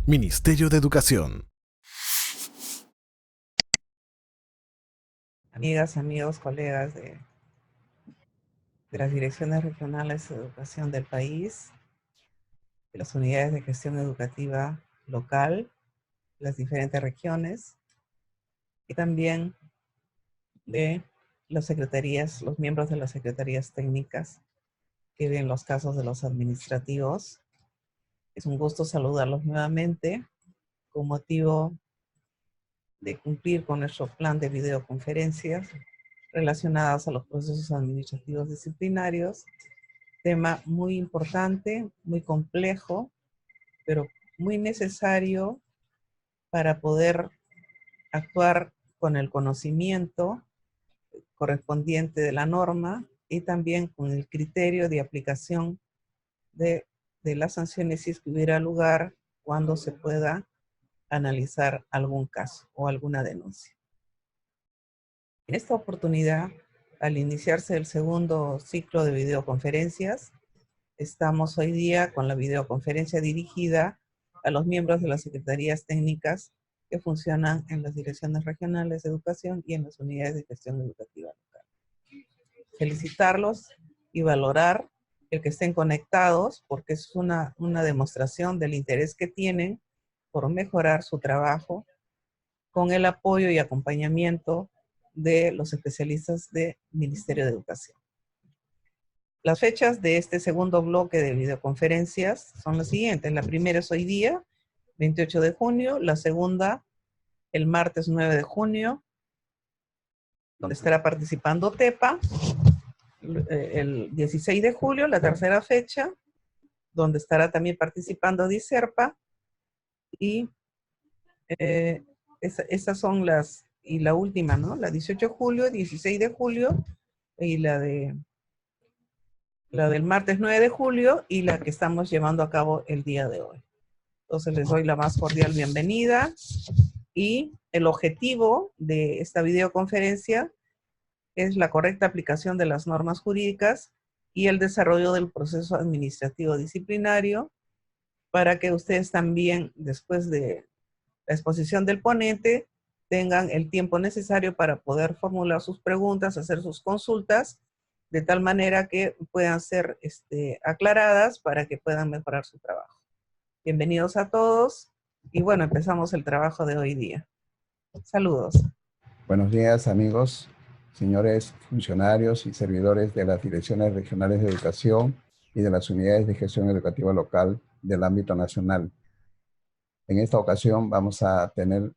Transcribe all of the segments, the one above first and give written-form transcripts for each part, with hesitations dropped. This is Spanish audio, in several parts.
Ministerio de Educación. Amigas, amigos, colegas de las direcciones regionales de educación del país, de las unidades de gestión educativa local, las diferentes regiones, y también de las secretarías, los miembros de las secretarías técnicas que ven los casos de los administrativos. Es un gusto saludarlos nuevamente con motivo de cumplir con nuestro plan de videoconferencias relacionadas a los procesos administrativos disciplinarios. Tema muy importante, muy complejo, pero muy necesario para poder actuar con el conocimiento correspondiente de la norma y también con el criterio de aplicación de las sanciones si es que hubiera lugar cuando se pueda analizar algún caso o alguna denuncia. En esta oportunidad, al iniciarse el segundo ciclo de videoconferencias, estamos hoy día con la videoconferencia dirigida a los miembros de las secretarías técnicas que funcionan en las direcciones regionales de educación y en las unidades de gestión educativa local. Felicitarlos y valorar el que estén conectados porque es una demostración del interés que tienen por mejorar su trabajo con el apoyo y acompañamiento de los especialistas del Ministerio de Educación. Las fechas de este segundo bloque de videoconferencias son las siguientes. La primera es hoy día, 28 de junio. La segunda, el martes 9 de junio, donde estará participando TEPA. El 16 de julio, la tercera fecha, donde estará también participando DICERPA. Y esas son las, y la última, ¿no? La 18 de julio, 16 de julio, y la del martes 9 de julio, y la que estamos llevando a cabo el día de hoy. Entonces les doy la más cordial bienvenida y el objetivo de esta videoconferencia es la correcta aplicación de las normas jurídicas y el desarrollo del proceso administrativo disciplinario para que ustedes también, después de la exposición del ponente, tengan el tiempo necesario para poder formular sus preguntas, hacer sus consultas, de tal manera que puedan ser aclaradas para que puedan mejorar su trabajo. Bienvenidos a todos y bueno, empezamos el trabajo de hoy día. Saludos. Buenos días, amigos, señores funcionarios y servidores de las direcciones regionales de educación y de las unidades de gestión educativa local del ámbito nacional. En esta ocasión vamos a tener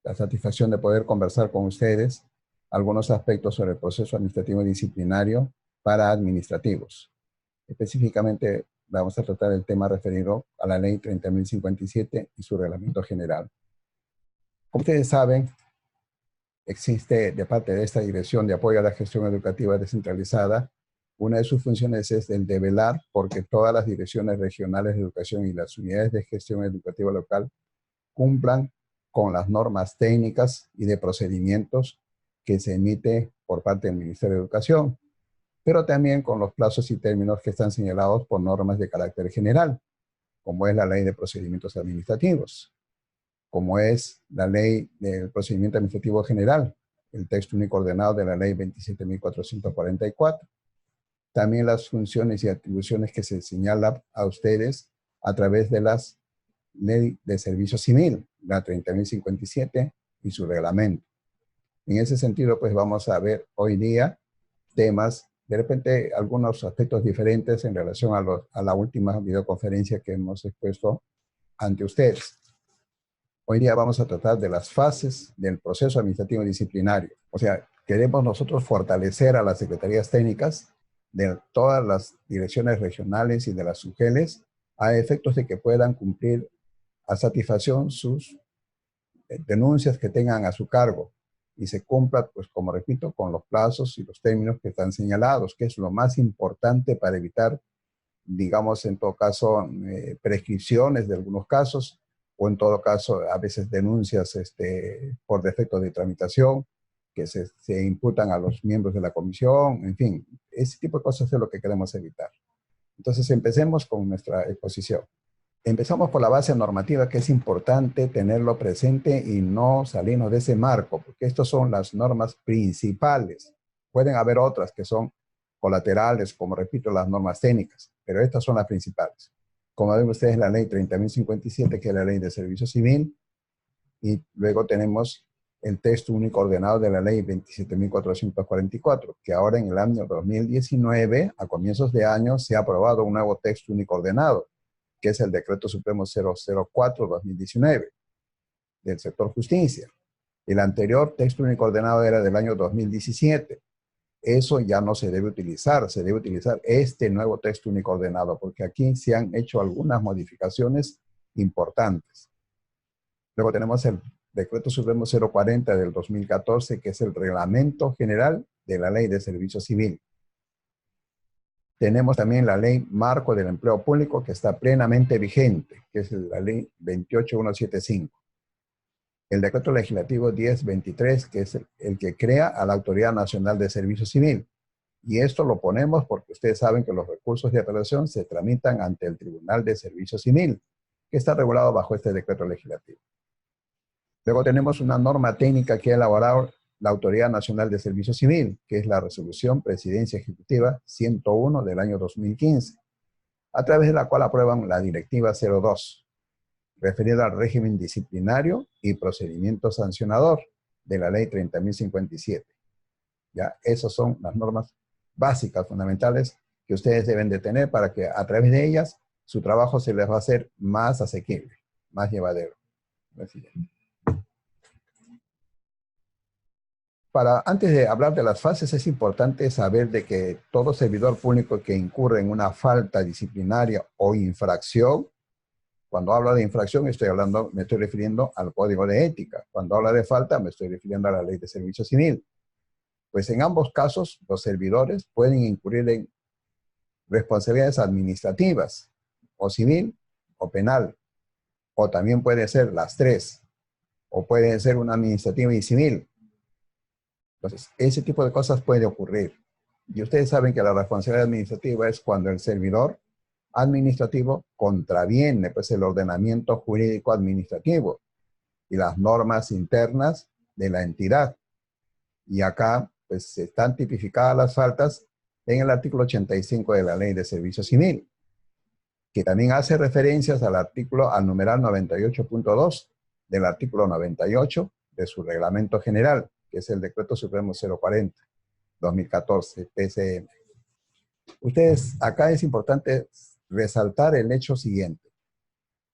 la satisfacción de poder conversar con ustedes algunos aspectos sobre el proceso administrativo disciplinario para administrativos. Específicamente vamos a tratar el tema referido a la Ley 30.057 y su reglamento general. Como ustedes saben, existe de parte de esta Dirección de Apoyo a la Gestión Educativa Descentralizada, una de sus funciones es el de velar porque todas las direcciones regionales de educación y las unidades de gestión educativa local cumplan con las normas técnicas y de procedimientos que se emite por parte del Ministerio de Educación, pero también con los plazos y términos que están señalados por normas de carácter general, como es la Ley de Procedimientos Administrativos, como es la Ley del Procedimiento Administrativo General, el texto único ordenado de la Ley 27.444. También las funciones y atribuciones que se señalan a ustedes a través de las Ley de Servicio Civil, la 30.057 y su reglamento. En ese sentido, pues vamos a ver hoy día temas, de repente algunos aspectos diferentes en relación a la última videoconferencia que hemos expuesto ante ustedes. Hoy día vamos a tratar de las fases del proceso administrativo disciplinario. O sea, queremos nosotros fortalecer a las secretarías técnicas de todas las direcciones regionales y de las UGELES a efectos de que puedan cumplir a satisfacción sus denuncias que tengan a su cargo y se cumpla, pues como repito, con los plazos y los términos que están señalados, que es lo más importante para evitar, digamos, en todo caso, prescripciones de algunos casos, o en todo caso, a veces denuncias por defecto de tramitación, que se imputan a los miembros de la comisión, en fin, ese tipo de cosas es lo que queremos evitar. Entonces, empecemos con nuestra exposición. Empezamos por la base normativa, que es importante tenerlo presente y no salirnos de ese marco, porque estas son las normas principales. Pueden haber otras que son colaterales, como repito, las normas técnicas, pero estas son las principales. Como ven ustedes, la ley 30.057, que es la ley de servicio civil, y luego tenemos el texto único ordenado de la ley 27.444, que ahora en el año 2019, a comienzos de año, se ha aprobado un nuevo texto único ordenado, que es el Decreto Supremo 004-2019, del sector justicia. El anterior texto único ordenado era del año 2017. Eso ya no se debe utilizar este nuevo texto único ordenado, porque aquí se han hecho algunas modificaciones importantes. Luego tenemos el Decreto Supremo 040 del 2014, que es el Reglamento General de la Ley de Servicio Civil. Tenemos también la Ley Marco del Empleo Público, que está plenamente vigente, que es la Ley 28175. El Decreto Legislativo 1023, que es el que crea a la Autoridad Nacional de Servicio Civil. Y esto lo ponemos porque ustedes saben que los recursos de apelación se tramitan ante el Tribunal de Servicio Civil, que está regulado bajo este decreto legislativo. Luego tenemos una norma técnica que ha elaborado la Autoridad Nacional de Servicio Civil, que es la Resolución Presidencia Ejecutiva 101 del año 2015, a través de la cual aprueban la Directiva 02, referida al régimen disciplinario y procedimiento sancionador de la Ley 30.057. Ya, esas son las normas básicas, fundamentales, que ustedes deben de tener para que a través de ellas su trabajo se les va a hacer más asequible, más llevadero. Antes de hablar de las fases, es importante saber de que todo servidor público que incurre en una falta disciplinaria o infracción, cuando hablo de infracción me estoy refiriendo al Código de Ética. Cuando hablo de falta me estoy refiriendo a la Ley de Servicio Civil. Pues en ambos casos los servidores pueden incurrir en responsabilidades administrativas, o civil o penal, o también puede ser las tres, o puede ser una administrativa y civil. Entonces, ese tipo de cosas puede ocurrir. Y ustedes saben que la responsabilidad administrativa es cuando el servidor administrativo contraviene pues, el ordenamiento jurídico administrativo y las normas internas de la entidad. Y acá pues, están tipificadas las faltas en el artículo 85 de la Ley de Servicio Civil, que también hace referencias al numeral 98.2 del artículo 98 de su reglamento general, que es el Decreto Supremo 040, 2014, PCM. Ustedes, acá es importante resaltar el hecho siguiente.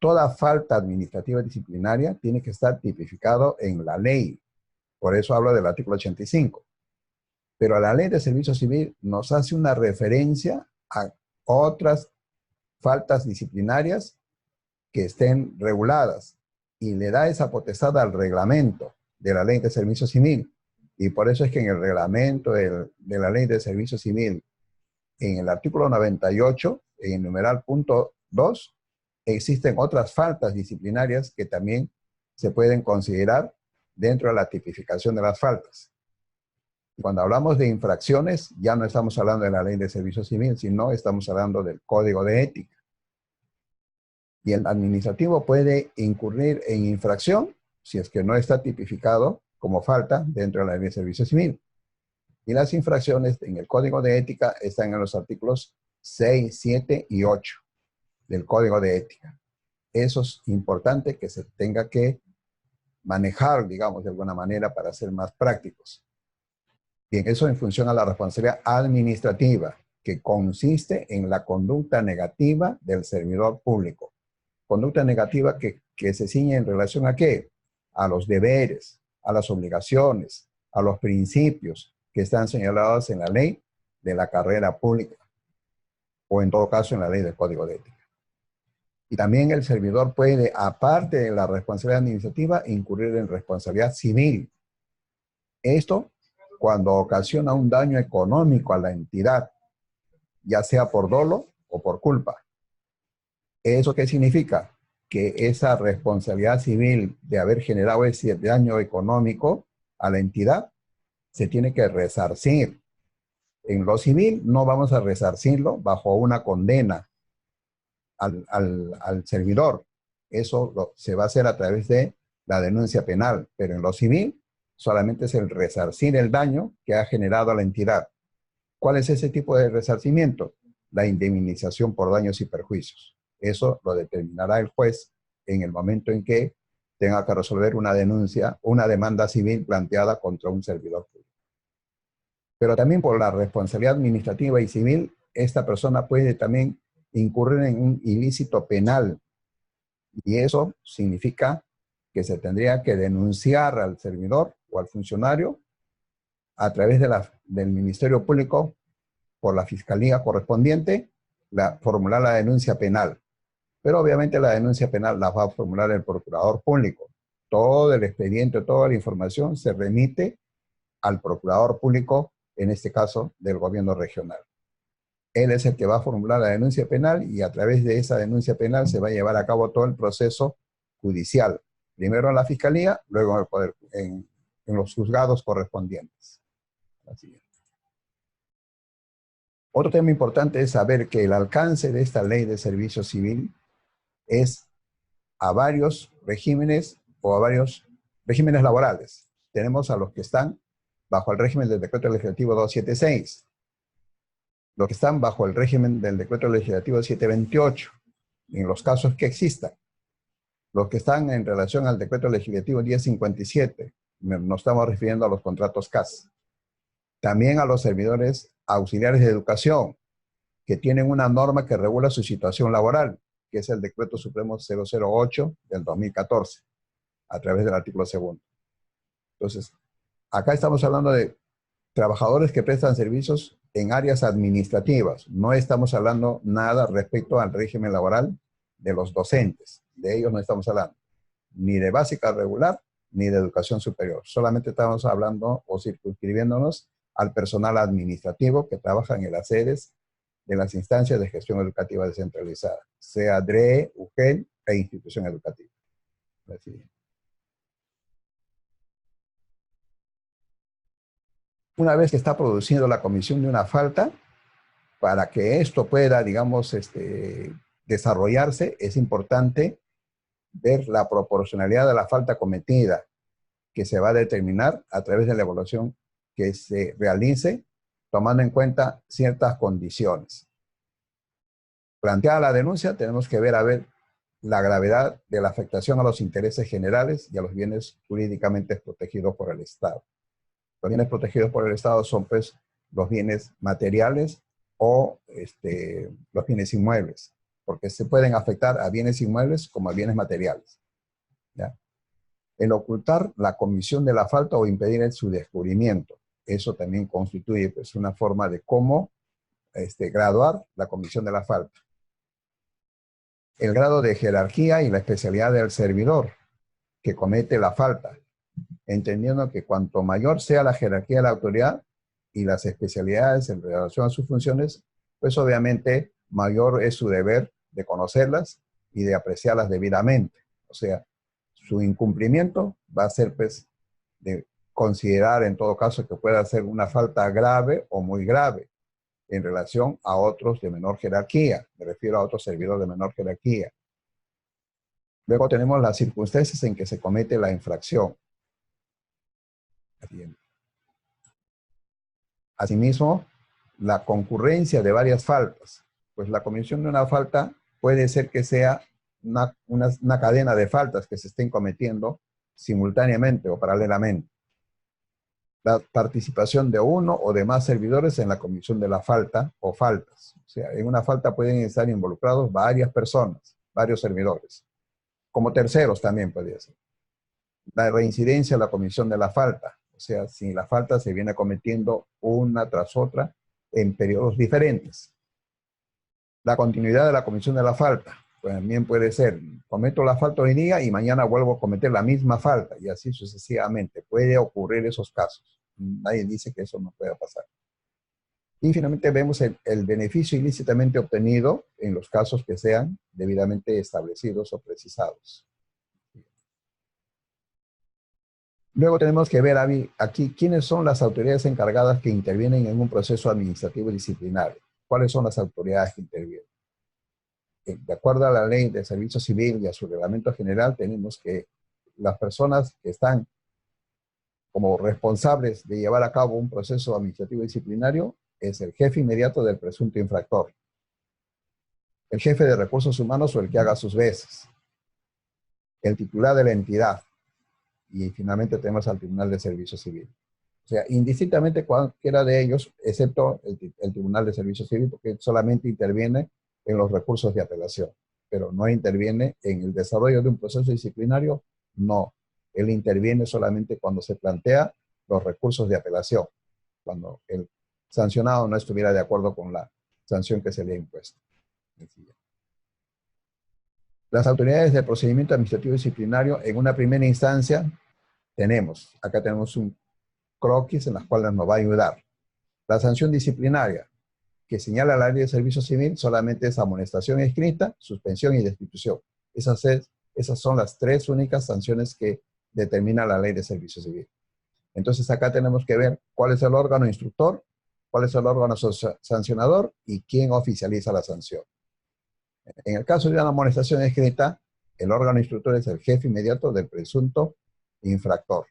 Toda falta administrativa disciplinaria tiene que estar tipificado en la ley. Por eso hablo del artículo 85. Pero la Ley de Servicio Civil nos hace una referencia a otras faltas disciplinarias que estén reguladas y le da esa potestad al reglamento de la Ley de Servicio Civil. Y por eso es que en el reglamento de la Ley de Servicio Civil, en el artículo 98, en el numeral punto 2, existen otras faltas disciplinarias que también se pueden considerar dentro de la tipificación de las faltas. Y cuando hablamos de infracciones, ya no estamos hablando de la Ley de Servicio Civil, sino estamos hablando del Código de Ética. Y el administrativo puede incurrir en infracción si es que no está tipificado como falta dentro de la Ley de Servicio Civil. Y las infracciones en el Código de Ética están en los artículos 6, 7 y 8 del Código de Ética. Eso es importante que se tenga que manejar, digamos, de alguna manera para ser más prácticos. Bien, eso en función a la responsabilidad administrativa, que consiste en la conducta negativa del servidor público. Conducta negativa que se ciñe en relación a ¿qué? A los deberes, a las obligaciones, a los principios que están señalados en la ley de la carrera pública, o en todo caso en la ley del Código de Ética. Y también el servidor puede, aparte de la responsabilidad administrativa, incurrir en responsabilidad civil. Esto cuando ocasiona un daño económico a la entidad, ya sea por dolo o por culpa. ¿Eso qué significa? Que esa responsabilidad civil de haber generado ese daño económico a la entidad se tiene que resarcir. En lo civil no vamos a resarcirlo bajo una condena, al servidor. Eso se va a hacer a través de la denuncia penal, pero en lo civil solamente es el resarcir el daño que ha generado a la entidad. ¿Cuál es ese tipo de resarcimiento? La indemnización por daños y perjuicios. Eso lo determinará el juez en el momento en que tenga que resolver una denuncia, una demanda civil planteada contra un servidor público. Pero también por la responsabilidad administrativa y civil, esta persona puede también incurrir en un ilícito penal. Y eso significa que se tendría que denunciar al servidor o al funcionario a través del Ministerio Público por la Fiscalía correspondiente, formular la denuncia penal. Pero obviamente la denuncia penal la va a formular el Procurador Público. Todo el expediente, toda la información se remite al Procurador Público, en este caso del gobierno regional. Él es el que va a formular la denuncia penal y a través de esa denuncia penal se va a llevar a cabo todo el proceso judicial. Primero en la Fiscalía, luego en los juzgados correspondientes. Así es. Otro tema importante es saber que el alcance de esta ley de servicio civil es a varios regímenes o a varios regímenes laborales. Tenemos a los que están bajo el régimen del Decreto Legislativo 276, los que están bajo el régimen del Decreto Legislativo 728, en los casos que existan. Los que están en relación al Decreto Legislativo 1057, nos estamos refiriendo a los contratos CAS. También a los servidores auxiliares de educación, que tienen una norma que regula su situación laboral, que es el Decreto Supremo 008 del 2014, a través del artículo 2. Entonces, acá estamos hablando de trabajadores que prestan servicios en áreas administrativas. No estamos hablando nada respecto al régimen laboral de los docentes. De ellos no estamos hablando. Ni de básica regular, ni de educación superior. Solamente estamos hablando o circunscribiéndonos al personal administrativo que trabaja en las sedes de las instancias de gestión educativa descentralizada, sea DRE, UGEL e institución educativa. Así. Una vez que está produciendo la comisión de una falta, para que esto pueda, digamos, desarrollarse, es importante ver la proporcionalidad de la falta cometida, que se va a determinar a través de la evaluación que se realice, tomando en cuenta ciertas condiciones. Planteada la denuncia, tenemos que ver la gravedad de la afectación a los intereses generales y a los bienes jurídicamente protegidos por el Estado. Los bienes protegidos por el Estado son, pues, los bienes materiales o los bienes inmuebles, porque se pueden afectar a bienes inmuebles como a bienes materiales. ¿Ya? El ocultar la comisión de la falta o impedir su descubrimiento, eso también constituye, pues, una forma de cómo graduar la comisión de la falta. El grado de jerarquía y la especialidad del servidor que comete la falta, entendiendo que cuanto mayor sea la jerarquía de la autoridad y las especialidades en relación a sus funciones, pues obviamente mayor es su deber de conocerlas y de apreciarlas debidamente. O sea, su incumplimiento va a ser, pues, de considerar en todo caso que pueda ser una falta grave o muy grave en relación a otros de menor jerarquía. Me refiero a otros servidores de menor jerarquía. Luego tenemos las circunstancias en que se comete la infracción. Asimismo, la concurrencia de varias faltas. Pues la comisión de una falta puede ser que sea una cadena de faltas que se estén cometiendo simultáneamente o paralelamente. La participación de uno o de más servidores en la comisión de la falta o faltas. O sea, en una falta pueden estar involucrados varias personas, varios servidores. Como terceros también podría ser. La reincidencia en la comisión de la falta. O sea, si la falta se viene cometiendo una tras otra en periodos diferentes. La continuidad de la comisión de la falta. Pues también puede ser, cometo la falta hoy día y mañana vuelvo a cometer la misma falta y así sucesivamente. Puede ocurrir esos casos. Nadie dice que eso no pueda pasar. Y finalmente vemos el beneficio ilícitamente obtenido en los casos que sean debidamente establecidos o precisados. Luego tenemos que ver aquí quiénes son las autoridades encargadas que intervienen en un proceso administrativo disciplinario. ¿Cuáles son las autoridades que intervienen? de acuerdo a la ley de servicio civil y a su reglamento general, tenemos que las personas que están como responsables de llevar a cabo un proceso administrativo disciplinario es el jefe inmediato del presunto infractor, el jefe de recursos humanos o el que haga sus veces, el titular de la entidad, y finalmente tenemos al Tribunal de Servicio Civil. O sea, indistintamente cualquiera de ellos, excepto el Tribunal de Servicio Civil, porque solamente interviene en los recursos de apelación, pero no interviene en el desarrollo de un proceso disciplinario, no. Él interviene solamente cuando se plantea los recursos de apelación, cuando el sancionado no estuviera de acuerdo con la sanción que se le ha impuesto. Las autoridades del procedimiento administrativo disciplinario, en una primera instancia, acá tenemos un croquis en las cuales nos va a ayudar. La sanción disciplinaria que señala la ley de servicio civil solamente es amonestación escrita, suspensión y destitución. Esas son las tres únicas sanciones que determina la ley de servicio civil. Entonces acá tenemos que ver cuál es el órgano instructor, cuál es el órgano sancionador y quién oficializa la sanción. En el caso de una amonestación escrita, el órgano instructor es el jefe inmediato del presunto infractor.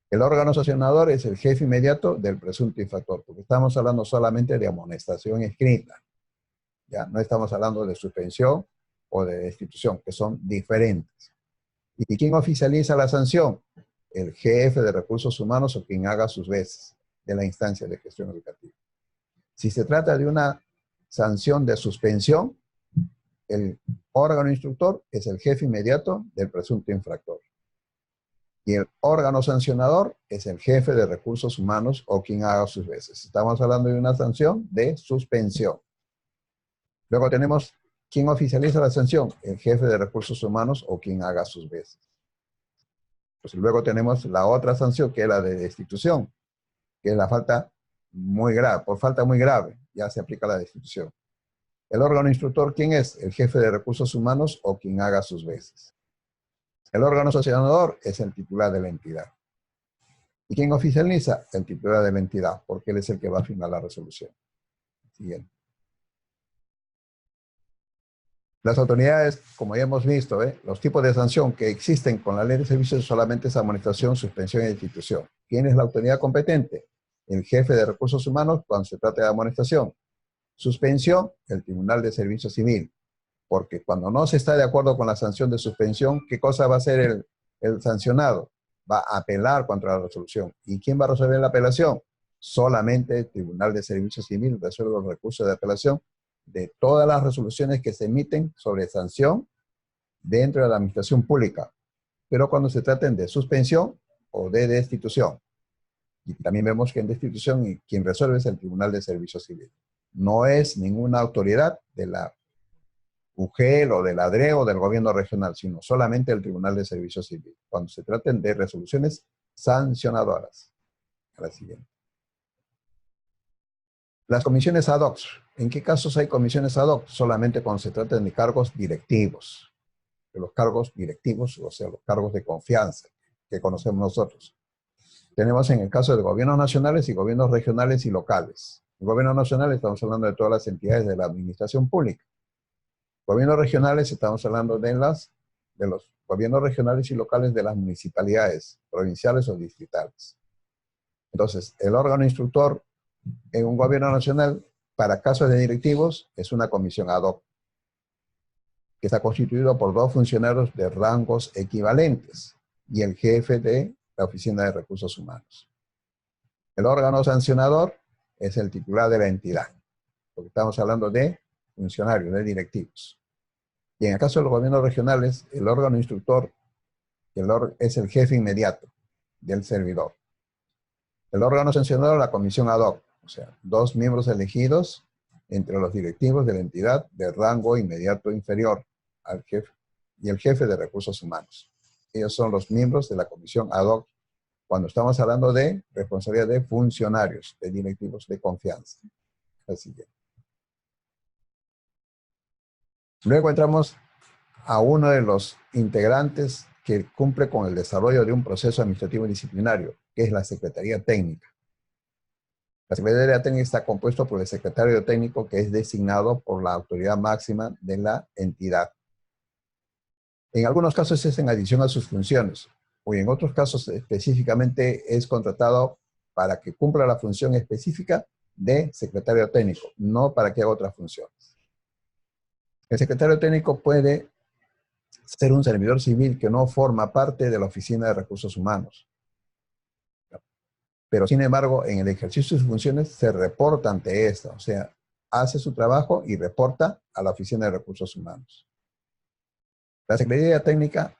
El órgano sancionador es el jefe inmediato del presunto infractor, porque estamos hablando solamente de amonestación escrita. Ya no estamos hablando de suspensión o de destitución, que son diferentes. ¿Y quién oficializa la sanción? El jefe de recursos humanos o quien haga sus veces de la instancia de gestión educativa. Si se trata de una sanción de suspensión, el órgano instructor es el jefe inmediato del presunto infractor. Y el órgano sancionador es el jefe de recursos humanos o quien haga sus veces. Estamos hablando de una sanción de suspensión. Luego tenemos quién oficializa la sanción, el jefe de recursos humanos o quien haga sus veces. Pues luego tenemos la otra sanción, que es la de destitución, que es la falta muy grave, por falta muy grave, ya se aplica la destitución. El órgano instructor, ¿quién es? El jefe de recursos humanos o quien haga sus veces. El órgano sancionador es el titular de la entidad. ¿Y quién oficializa? El titular de la entidad, porque él es el que va a firmar la resolución. Siguiente. Las autoridades, como ya hemos visto, los tipos de sanción que existen con la ley de servicios solamente es amonestación, suspensión y destitución. ¿Quién es la autoridad competente? El jefe de recursos humanos cuando se trata de amonestación. Suspensión, el Tribunal de Servicio Civil. Porque cuando no se está de acuerdo con la sanción de suspensión, ¿qué cosa va a hacer el sancionado? Va a apelar contra la resolución. ¿Y quién va a resolver la apelación? Solamente el Tribunal de Servicio Civil resuelve los recursos de apelación de todas las resoluciones que se emiten sobre sanción dentro de la administración pública, pero cuando se traten de suspensión o de destitución. Y también vemos que en destitución quien resuelve es el Tribunal de Servicio Civil. No es ninguna autoridad de la UGEL o del ADRE o del gobierno regional, sino solamente el Tribunal de Servicio Civil, cuando se traten de resoluciones sancionadoras. A la siguiente. Las comisiones ad hoc. ¿En qué casos hay comisiones ad hoc? Solamente cuando se trata de cargos directivos. De los cargos directivos, o sea, los cargos de confianza que conocemos nosotros. Tenemos en el caso de gobiernos nacionales y gobiernos regionales y locales. En gobiernos nacionales estamos hablando de todas las entidades de la administración pública. Gobiernos regionales estamos hablando de los gobiernos regionales y locales de las municipalidades, provinciales o distritales. Entonces, el órgano instructor en un gobierno nacional, para casos de directivos, es una comisión ad hoc, que está constituido por 2 funcionarios de rangos equivalentes y el jefe de la Oficina de Recursos Humanos. El órgano sancionador es el titular de la entidad, porque estamos hablando de funcionarios, de directivos. Y en el caso de los gobiernos regionales, el órgano instructor es el jefe inmediato del servidor. El órgano sancionador, la comisión ad hoc, o sea, 2 miembros elegidos entre los directivos de la entidad de rango inmediato inferior al jefe y el jefe de recursos humanos. Ellos son los miembros de la comisión ad hoc cuando estamos hablando de responsabilidad de funcionarios, de directivos de confianza. Así que. Luego entramos a uno de los integrantes que cumple con el desarrollo de un proceso administrativo disciplinario, que es la Secretaría Técnica. La Secretaría Técnica está compuesta por el secretario técnico, que es designado por la autoridad máxima de la entidad. En algunos casos es en adición a sus funciones, o en otros casos específicamente es contratado para que cumpla la función específica de secretario técnico, no para que haga otras funciones. El secretario técnico puede ser un servidor civil que no forma parte de la Oficina de Recursos Humanos, pero sin embargo, en el ejercicio de sus funciones se reporta ante esta, o sea, hace su trabajo y reporta a la Oficina de Recursos Humanos. La Secretaría Técnica,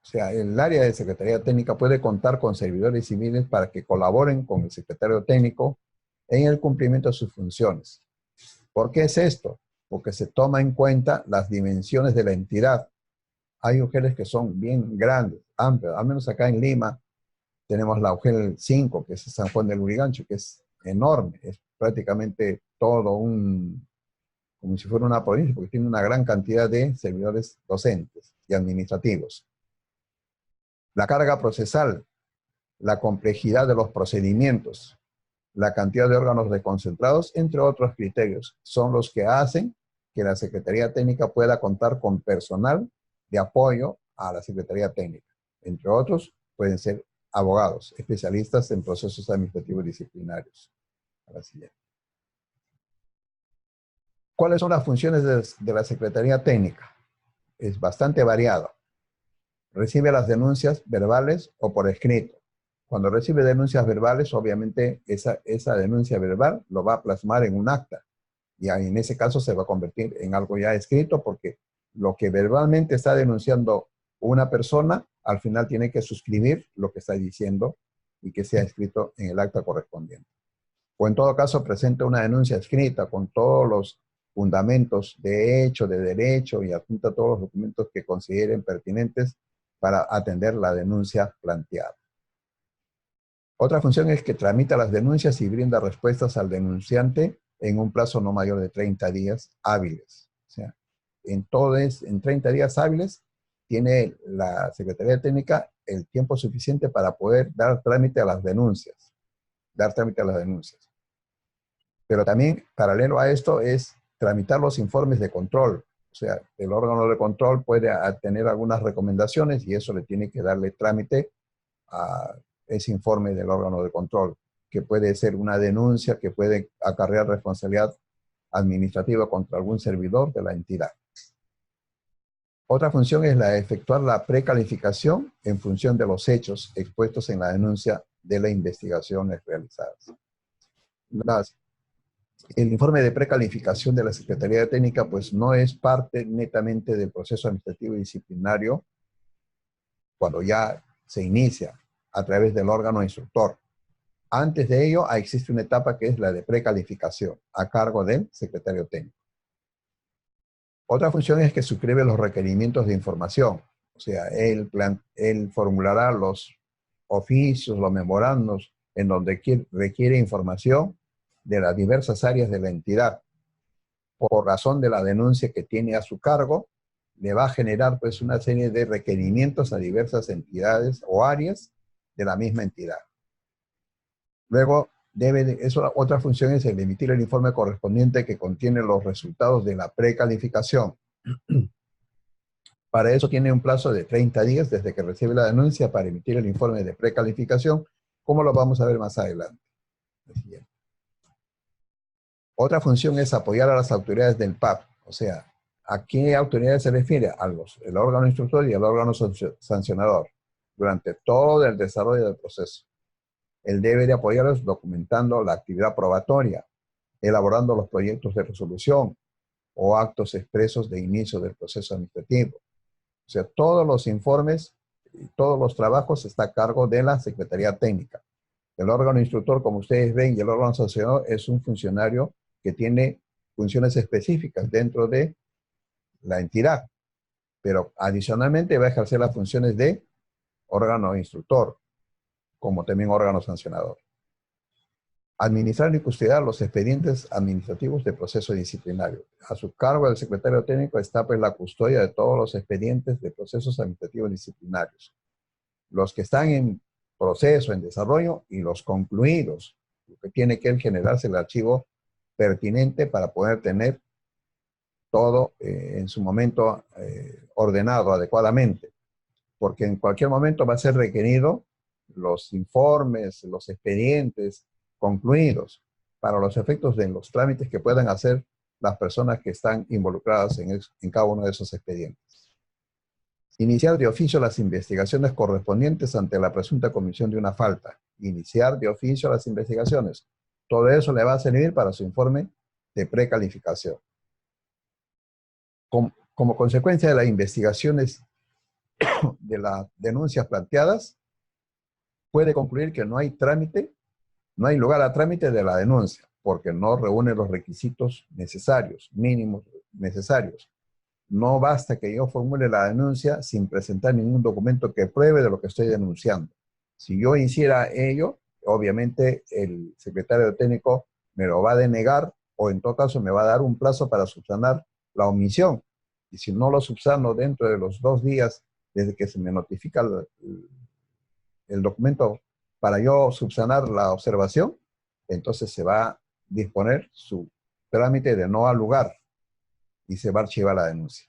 o sea, el área de Secretaría Técnica puede contar con servidores civiles para que colaboren con el secretario técnico en el cumplimiento de sus funciones. ¿Por qué es esto? Porque se toma en cuenta las dimensiones de la entidad. Hay UGELs que son bien grandes, amplios, al menos acá en Lima tenemos la UGEL 5, que es San Juan del Lurigancho, que es enorme, es prácticamente todo como si fuera una provincia, porque tiene una gran cantidad de servidores docentes y administrativos. La carga procesal, la complejidad de los procedimientos, la cantidad de órganos desconcentrados, entre otros criterios, son los que hacen que la Secretaría Técnica pueda contar con personal de apoyo a la Secretaría Técnica. Entre otros, pueden ser abogados, especialistas en procesos administrativos disciplinarios. A la siguiente. ¿Cuáles son las funciones de la Secretaría Técnica? Es bastante variado. Recibe las denuncias verbales o por escrito. Cuando recibe denuncias verbales, obviamente esa denuncia verbal lo va a plasmar en un acta. Y en ese caso se va a convertir en algo ya escrito, porque lo que verbalmente está denunciando una persona, al final tiene que suscribir lo que está diciendo y que sea escrito en el acta correspondiente. O en todo caso presenta una denuncia escrita con todos los fundamentos de hecho, de derecho, y adjunta todos los documentos que consideren pertinentes para atender la denuncia planteada. Otra función es que tramita las denuncias y brinda respuestas al denunciante en un plazo no mayor de 30 días hábiles. O sea, en 30 días hábiles tiene la Secretaría Técnica el tiempo suficiente para poder dar trámite a las denuncias. Pero también, paralelo a esto, es tramitar los informes de control. O sea, el órgano de control puede tener algunas recomendaciones y eso le tiene que darle trámite a ese informe del órgano de control, que puede ser una denuncia que puede acarrear responsabilidad administrativa contra algún servidor de la entidad. Otra función es la de efectuar la precalificación en función de los hechos expuestos en la denuncia de las investigaciones realizadas. El informe de precalificación de la Secretaría Técnica pues no es parte netamente del proceso administrativo y disciplinario cuando ya se inicia a través del órgano instructor. Antes de ello existe una etapa que es la de precalificación a cargo del secretario técnico. Otra función es que suscribe los requerimientos de información. O sea, él formulará los oficios, los memorandos en donde requiere información de las diversas áreas de la entidad. Por razón de la denuncia que tiene a su cargo, le va a generar pues una serie de requerimientos a diversas entidades o áreas de la misma entidad. Luego, otra función es el emitir el informe correspondiente que contiene los resultados de la precalificación. Para eso tiene un plazo de 30 días desde que recibe la denuncia para emitir el informe de precalificación, como lo vamos a ver más adelante. Otra función es apoyar a las autoridades del PAP. O sea, ¿a qué autoridades se refiere? El órgano instructor y el órgano sancionador durante todo el desarrollo del proceso. Él debe de apoyarlos documentando la actividad probatoria, elaborando los proyectos de resolución o actos expresos de inicio del proceso administrativo. O sea, todos los informes y todos los trabajos están a cargo de la Secretaría Técnica. El órgano instructor, como ustedes ven, y el órgano sancionador es un funcionario que tiene funciones específicas dentro de la entidad, pero adicionalmente va a ejercer las funciones de órgano instructor, como también órgano sancionador. Administrar y custodiar los expedientes administrativos de proceso disciplinario. A su cargo del secretario técnico está pues la custodia de todos los expedientes de procesos administrativos disciplinarios. Los que están en proceso, en desarrollo y los concluidos. Lo que tiene que él generarse el archivo pertinente para poder tener todo en su momento ordenado adecuadamente, porque en cualquier momento va a ser requerido los informes, los expedientes concluidos para los efectos de los trámites que puedan hacer las personas que están involucradas en cada uno de esos expedientes. Iniciar de oficio las investigaciones correspondientes ante la presunta comisión de una falta. Iniciar de oficio las investigaciones. Todo eso le va a servir para su informe de precalificación. Como consecuencia de las investigaciones de las denuncias planteadas, puede concluir que no hay trámite, no hay lugar a trámite de la denuncia, porque no reúne los requisitos necesarios, mínimos necesarios. No basta que yo formule la denuncia sin presentar ningún documento que pruebe de lo que estoy denunciando. Si yo hiciera ello, obviamente el secretario técnico me lo va a denegar o en todo caso me va a dar un plazo para subsanar la omisión. Y si no lo subsano dentro de los 2 días desde que se me notifica el documento para yo subsanar la observación, entonces se va a disponer su trámite de no al lugar y se va a archivar la denuncia.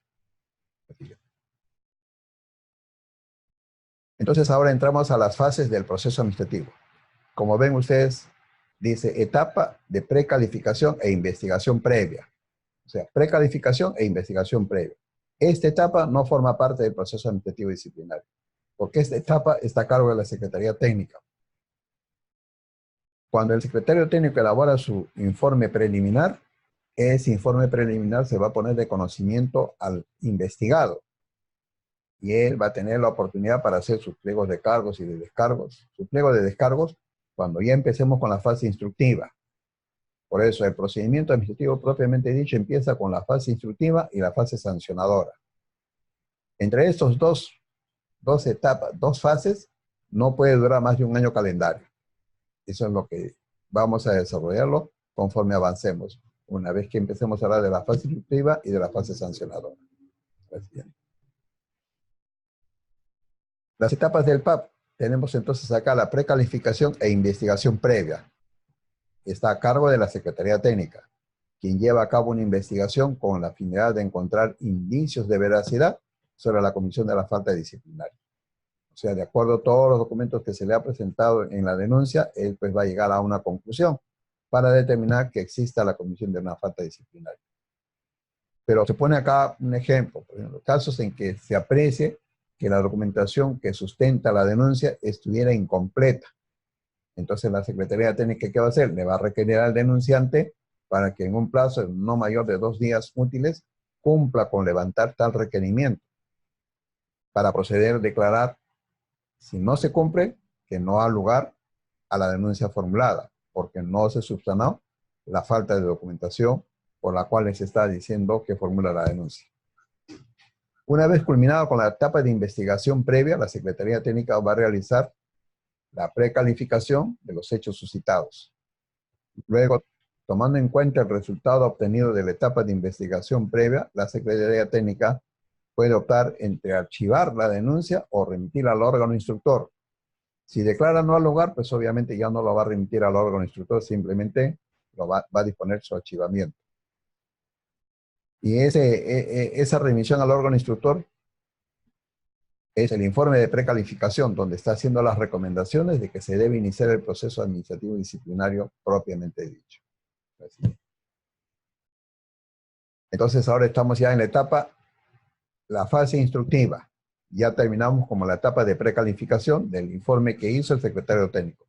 Entonces ahora entramos a las fases del proceso administrativo. Como ven ustedes, dice etapa de precalificación e investigación previa. O sea, precalificación e investigación previa. Esta etapa no forma parte del proceso administrativo disciplinario, porque esta etapa está a cargo de la Secretaría Técnica. Cuando el secretario técnico elabora su informe preliminar, ese informe preliminar se va a poner de conocimiento al investigado. Y él va a tener la oportunidad para hacer sus pliegos de cargos y de descargos. Sus pliegos de descargos cuando ya empecemos con la fase instructiva. Por eso el procedimiento administrativo propiamente dicho empieza con la fase instructiva y la fase sancionadora. Entre estos dos etapas, 2 fases, no puede durar más de 1 año calendario. Eso es lo que vamos a desarrollarlo conforme avancemos, una vez que empecemos a hablar de la fase instructiva y de la fase sancionadora. Gracias. Las etapas del PAP. Tenemos entonces acá la precalificación e investigación previa. Está a cargo de la Secretaría Técnica, quien lleva a cabo una investigación con la finalidad de encontrar indicios de veracidad sobre la comisión de la falta disciplinaria. O sea, de acuerdo a todos los documentos que se le ha presentado en la denuncia, él pues va a llegar a una conclusión para determinar que exista la comisión de una falta disciplinaria. Pero se pone acá un ejemplo, por ejemplo, casos en que se aprecie que la documentación que sustenta la denuncia estuviera incompleta. Entonces la Secretaría Técnica, ¿qué va a hacer? Le va a requerir al denunciante para que en un plazo no mayor de 2 días útiles cumpla con levantar tal requerimiento para proceder a declarar, si no se cumple, que no ha lugar a la denuncia formulada, porque no se subsanó la falta de documentación por la cual se está diciendo que formula la denuncia. Una vez culminado con la etapa de investigación previa, la Secretaría Técnica va a realizar la precalificación de los hechos suscitados. Luego, tomando en cuenta el resultado obtenido de la etapa de investigación previa, la Secretaría Técnica puede optar entre archivar la denuncia o remitirla al órgano instructor. Si declara no al lugar, pues obviamente ya no lo va a remitir al órgano instructor, simplemente va a disponer su archivamiento. Y esa remisión al órgano instructor es el informe de precalificación, donde está haciendo las recomendaciones de que se debe iniciar el proceso administrativo disciplinario propiamente dicho. Así. Entonces ahora estamos ya en la etapa, la fase instructiva. Ya terminamos como la etapa de precalificación del informe que hizo el secretario técnico.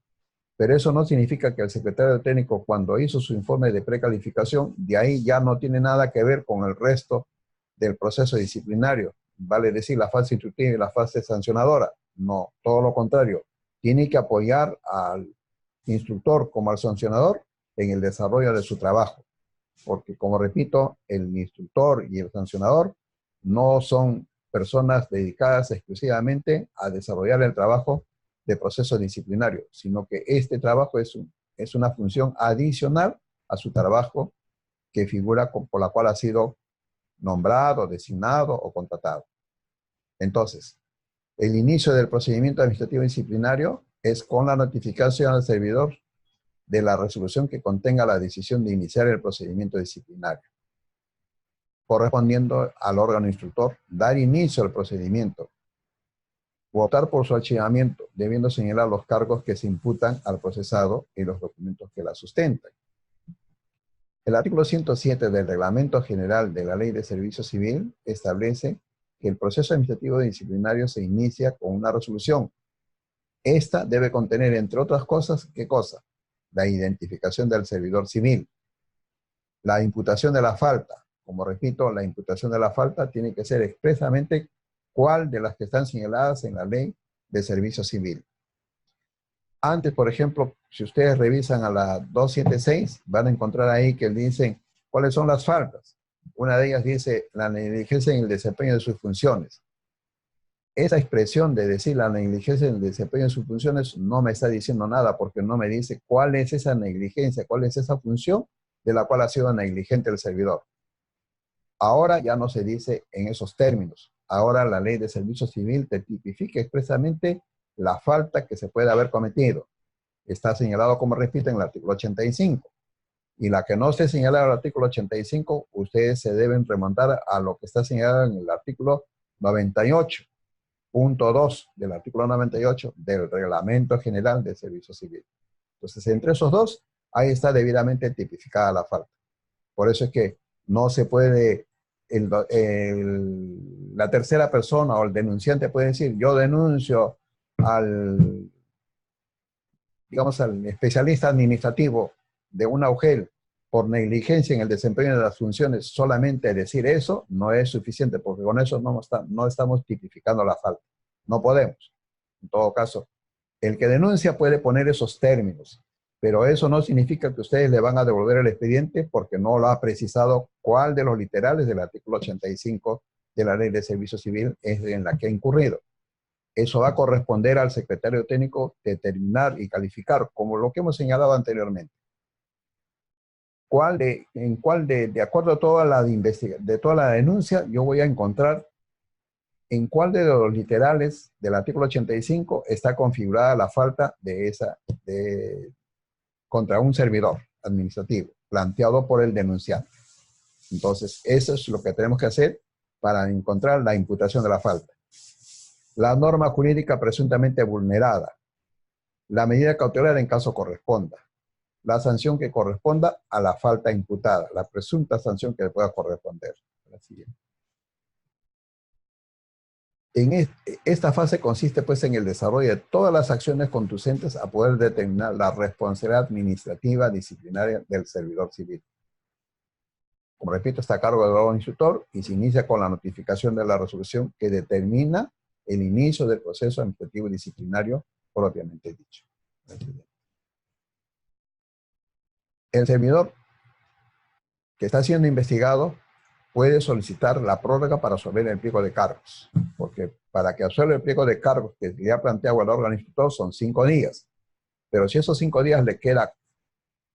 Pero eso no significa que el secretario técnico, cuando hizo su informe de precalificación, de ahí ya no tiene nada que ver con el resto del proceso disciplinario. Vale decir, la fase instructiva y la fase sancionadora. No, todo lo contrario. Tiene que apoyar al instructor como al sancionador en el desarrollo de su trabajo. Porque, como repito, el instructor y el sancionador no son personas dedicadas exclusivamente a desarrollar el trabajo de proceso disciplinario, sino que este trabajo es una función adicional a su trabajo que figura por la cual ha sido nombrado, designado o contratado. Entonces, el inicio del procedimiento administrativo disciplinario es con la notificación al servidor de la resolución que contenga la decisión de iniciar el procedimiento disciplinario, correspondiendo al órgano instructor dar inicio al procedimiento, votar por su archivamiento, debiendo señalar los cargos que se imputan al procesado y los documentos que la sustentan. El artículo 107 del Reglamento General de la Ley de Servicio Civil establece que el proceso administrativo disciplinario se inicia con una resolución. Esta debe contener, entre otras cosas, ¿qué cosa? La identificación del servidor civil, la imputación de la falta. Como repito, la imputación de la falta tiene que ser expresamente cuál de las que están señaladas en la Ley de Servicio Civil. Antes, por ejemplo, si ustedes revisan a la 276, van a encontrar ahí que dicen cuáles son las faltas. Una de ellas dice la negligencia en el desempeño de sus funciones. Esa expresión de decir la negligencia en el desempeño de sus funciones no me está diciendo nada porque no me dice cuál es esa negligencia, cuál es esa función de la cual ha sido negligente el servidor. Ahora ya no se dice en esos términos. Ahora la Ley de Servicio Civil te tipifica expresamente la falta que se puede haber cometido. Está señalado, como repito, en el artículo 85. Y la que no esté señalada en el artículo 85, ustedes se deben remontar a lo que está señalado en el artículo 98.2 del artículo 98 del Reglamento General de Servicio Civil. Entonces, entre esos dos, ahí está debidamente tipificada la falta. Por eso es que no se puede, la tercera persona o el denunciante puede decir, yo denuncio al, digamos, al especialista administrativo de una UGEL por negligencia en el desempeño de las funciones. Solamente decir eso no es suficiente, porque con eso no estamos tipificando la falta. No podemos. En todo caso, el que denuncia puede poner esos términos, pero eso no significa que ustedes le van a devolver el expediente porque no lo ha precisado cuál de los literales del artículo 85 de la Ley de Servicio Civil es en la que ha incurrido. Eso va a corresponder al secretario técnico determinar y calificar, como lo que hemos señalado anteriormente. De acuerdo a toda la denuncia, yo voy a encontrar en cuál de los literales del artículo 85 está configurada la falta contra un servidor administrativo, planteado por el denunciante. Entonces, eso es lo que tenemos que hacer para encontrar la imputación de la falta. La norma jurídica presuntamente vulnerada, la medida cautelar en caso corresponda, la sanción que corresponda a la falta imputada, la presunta sanción que le pueda corresponder. La siguiente. Esta fase consiste pues en el desarrollo de todas las acciones conducentes a poder determinar la responsabilidad administrativa disciplinaria del servidor civil. Como repito, está a cargo del órgano instructor y se inicia con la notificación de la resolución que determina el inicio del proceso administrativo y disciplinario propiamente dicho. El servidor que está siendo investigado puede solicitar la prórroga para absorber el pliego de cargos, porque para que absorba el pliego de cargos que le ha planteado el órgano instructor son 5 días. Pero si esos 5 días le queda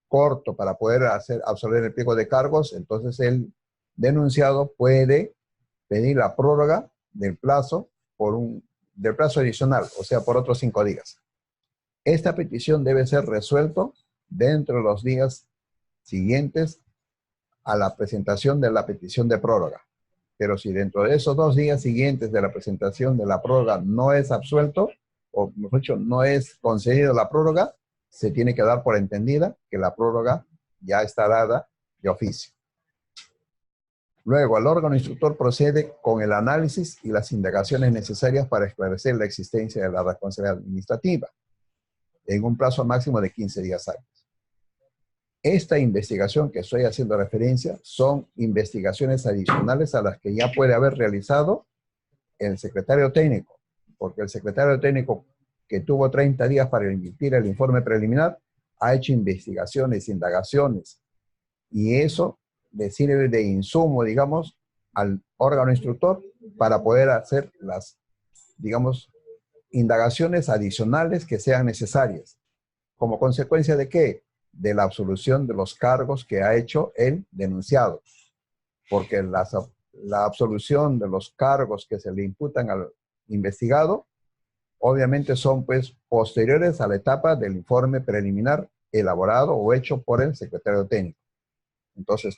corto para poder absorber el pliego de cargos, entonces el denunciado puede pedir la prórroga del plazo del plazo adicional, o sea, por otros 5 días. Esta petición debe ser resuelta dentro de los días siguientes a la presentación de la petición de prórroga. Pero si dentro de esos 2 días siguientes de la presentación de la prórroga no es absuelto, o mejor dicho, no es concedida la prórroga, se tiene que dar por entendida que la prórroga ya está dada de oficio. Luego, el órgano instructor procede con el análisis y las indagaciones necesarias para esclarecer la existencia de la responsabilidad administrativa en un plazo máximo de 15 días hábiles. Esta investigación que estoy haciendo referencia son investigaciones adicionales a las que ya puede haber realizado el secretario técnico, porque el secretario técnico que tuvo 30 días para emitir el informe preliminar ha hecho investigaciones, indagaciones, y eso le sirve de insumo, digamos, al órgano instructor para poder hacer las, digamos, indagaciones adicionales que sean necesarias. ¿Como consecuencia de qué? De la absolución de los cargos que ha hecho el denunciado. Porque la absolución de los cargos que se le imputan al investigado, obviamente son pues posteriores a la etapa del informe preliminar elaborado o hecho por el secretario técnico. Entonces,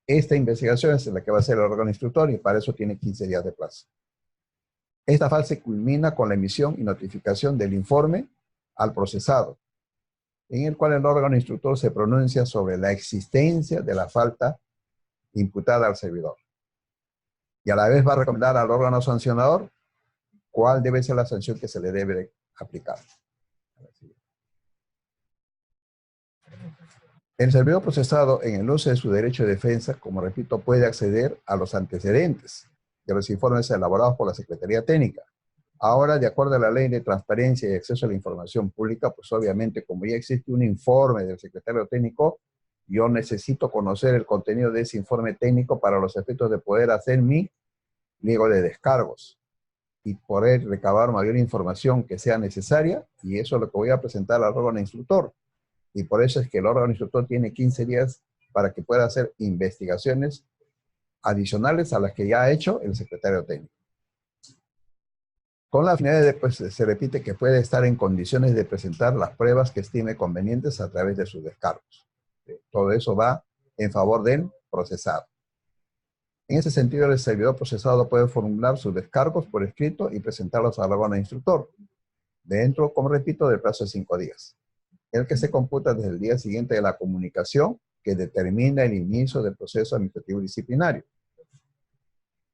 esta investigación es la que va a hacer el órgano instructor y para eso tiene 15 días de plazo. Esta fase culmina con la emisión y notificación del informe al procesado, en el cual el órgano instructor se pronuncia sobre la existencia de la falta imputada al servidor. Y a la vez va a recomendar al órgano sancionador cuál debe ser la sanción que se le debe aplicar. El servidor procesado, en el uso de su derecho de defensa, como repito, puede acceder a los antecedentes de los informes elaborados por la Secretaría Técnica. Ahora, de acuerdo a la Ley de Transparencia y Acceso a la Información Pública, pues obviamente, como ya existe un informe del secretario técnico, yo necesito conocer el contenido de ese informe técnico para los efectos de poder hacer mi pliego de descargos y poder recabar mayor información que sea necesaria, y eso es lo que voy a presentar al órgano instructor. Y por eso es que el órgano instructor tiene 15 días para que pueda hacer investigaciones adicionales a las que ya ha hecho el secretario técnico. Con la finalidad de, pues, se repite que puede estar en condiciones de presentar las pruebas que estime convenientes a través de sus descargos. Todo eso va en favor del procesado. En ese sentido, el servidor procesado puede formular sus descargos por escrito y presentarlos al órgano instructor, dentro, como repito, del plazo de 5 días, el que se computa desde el día siguiente de la comunicación que determina el inicio del proceso administrativo disciplinario.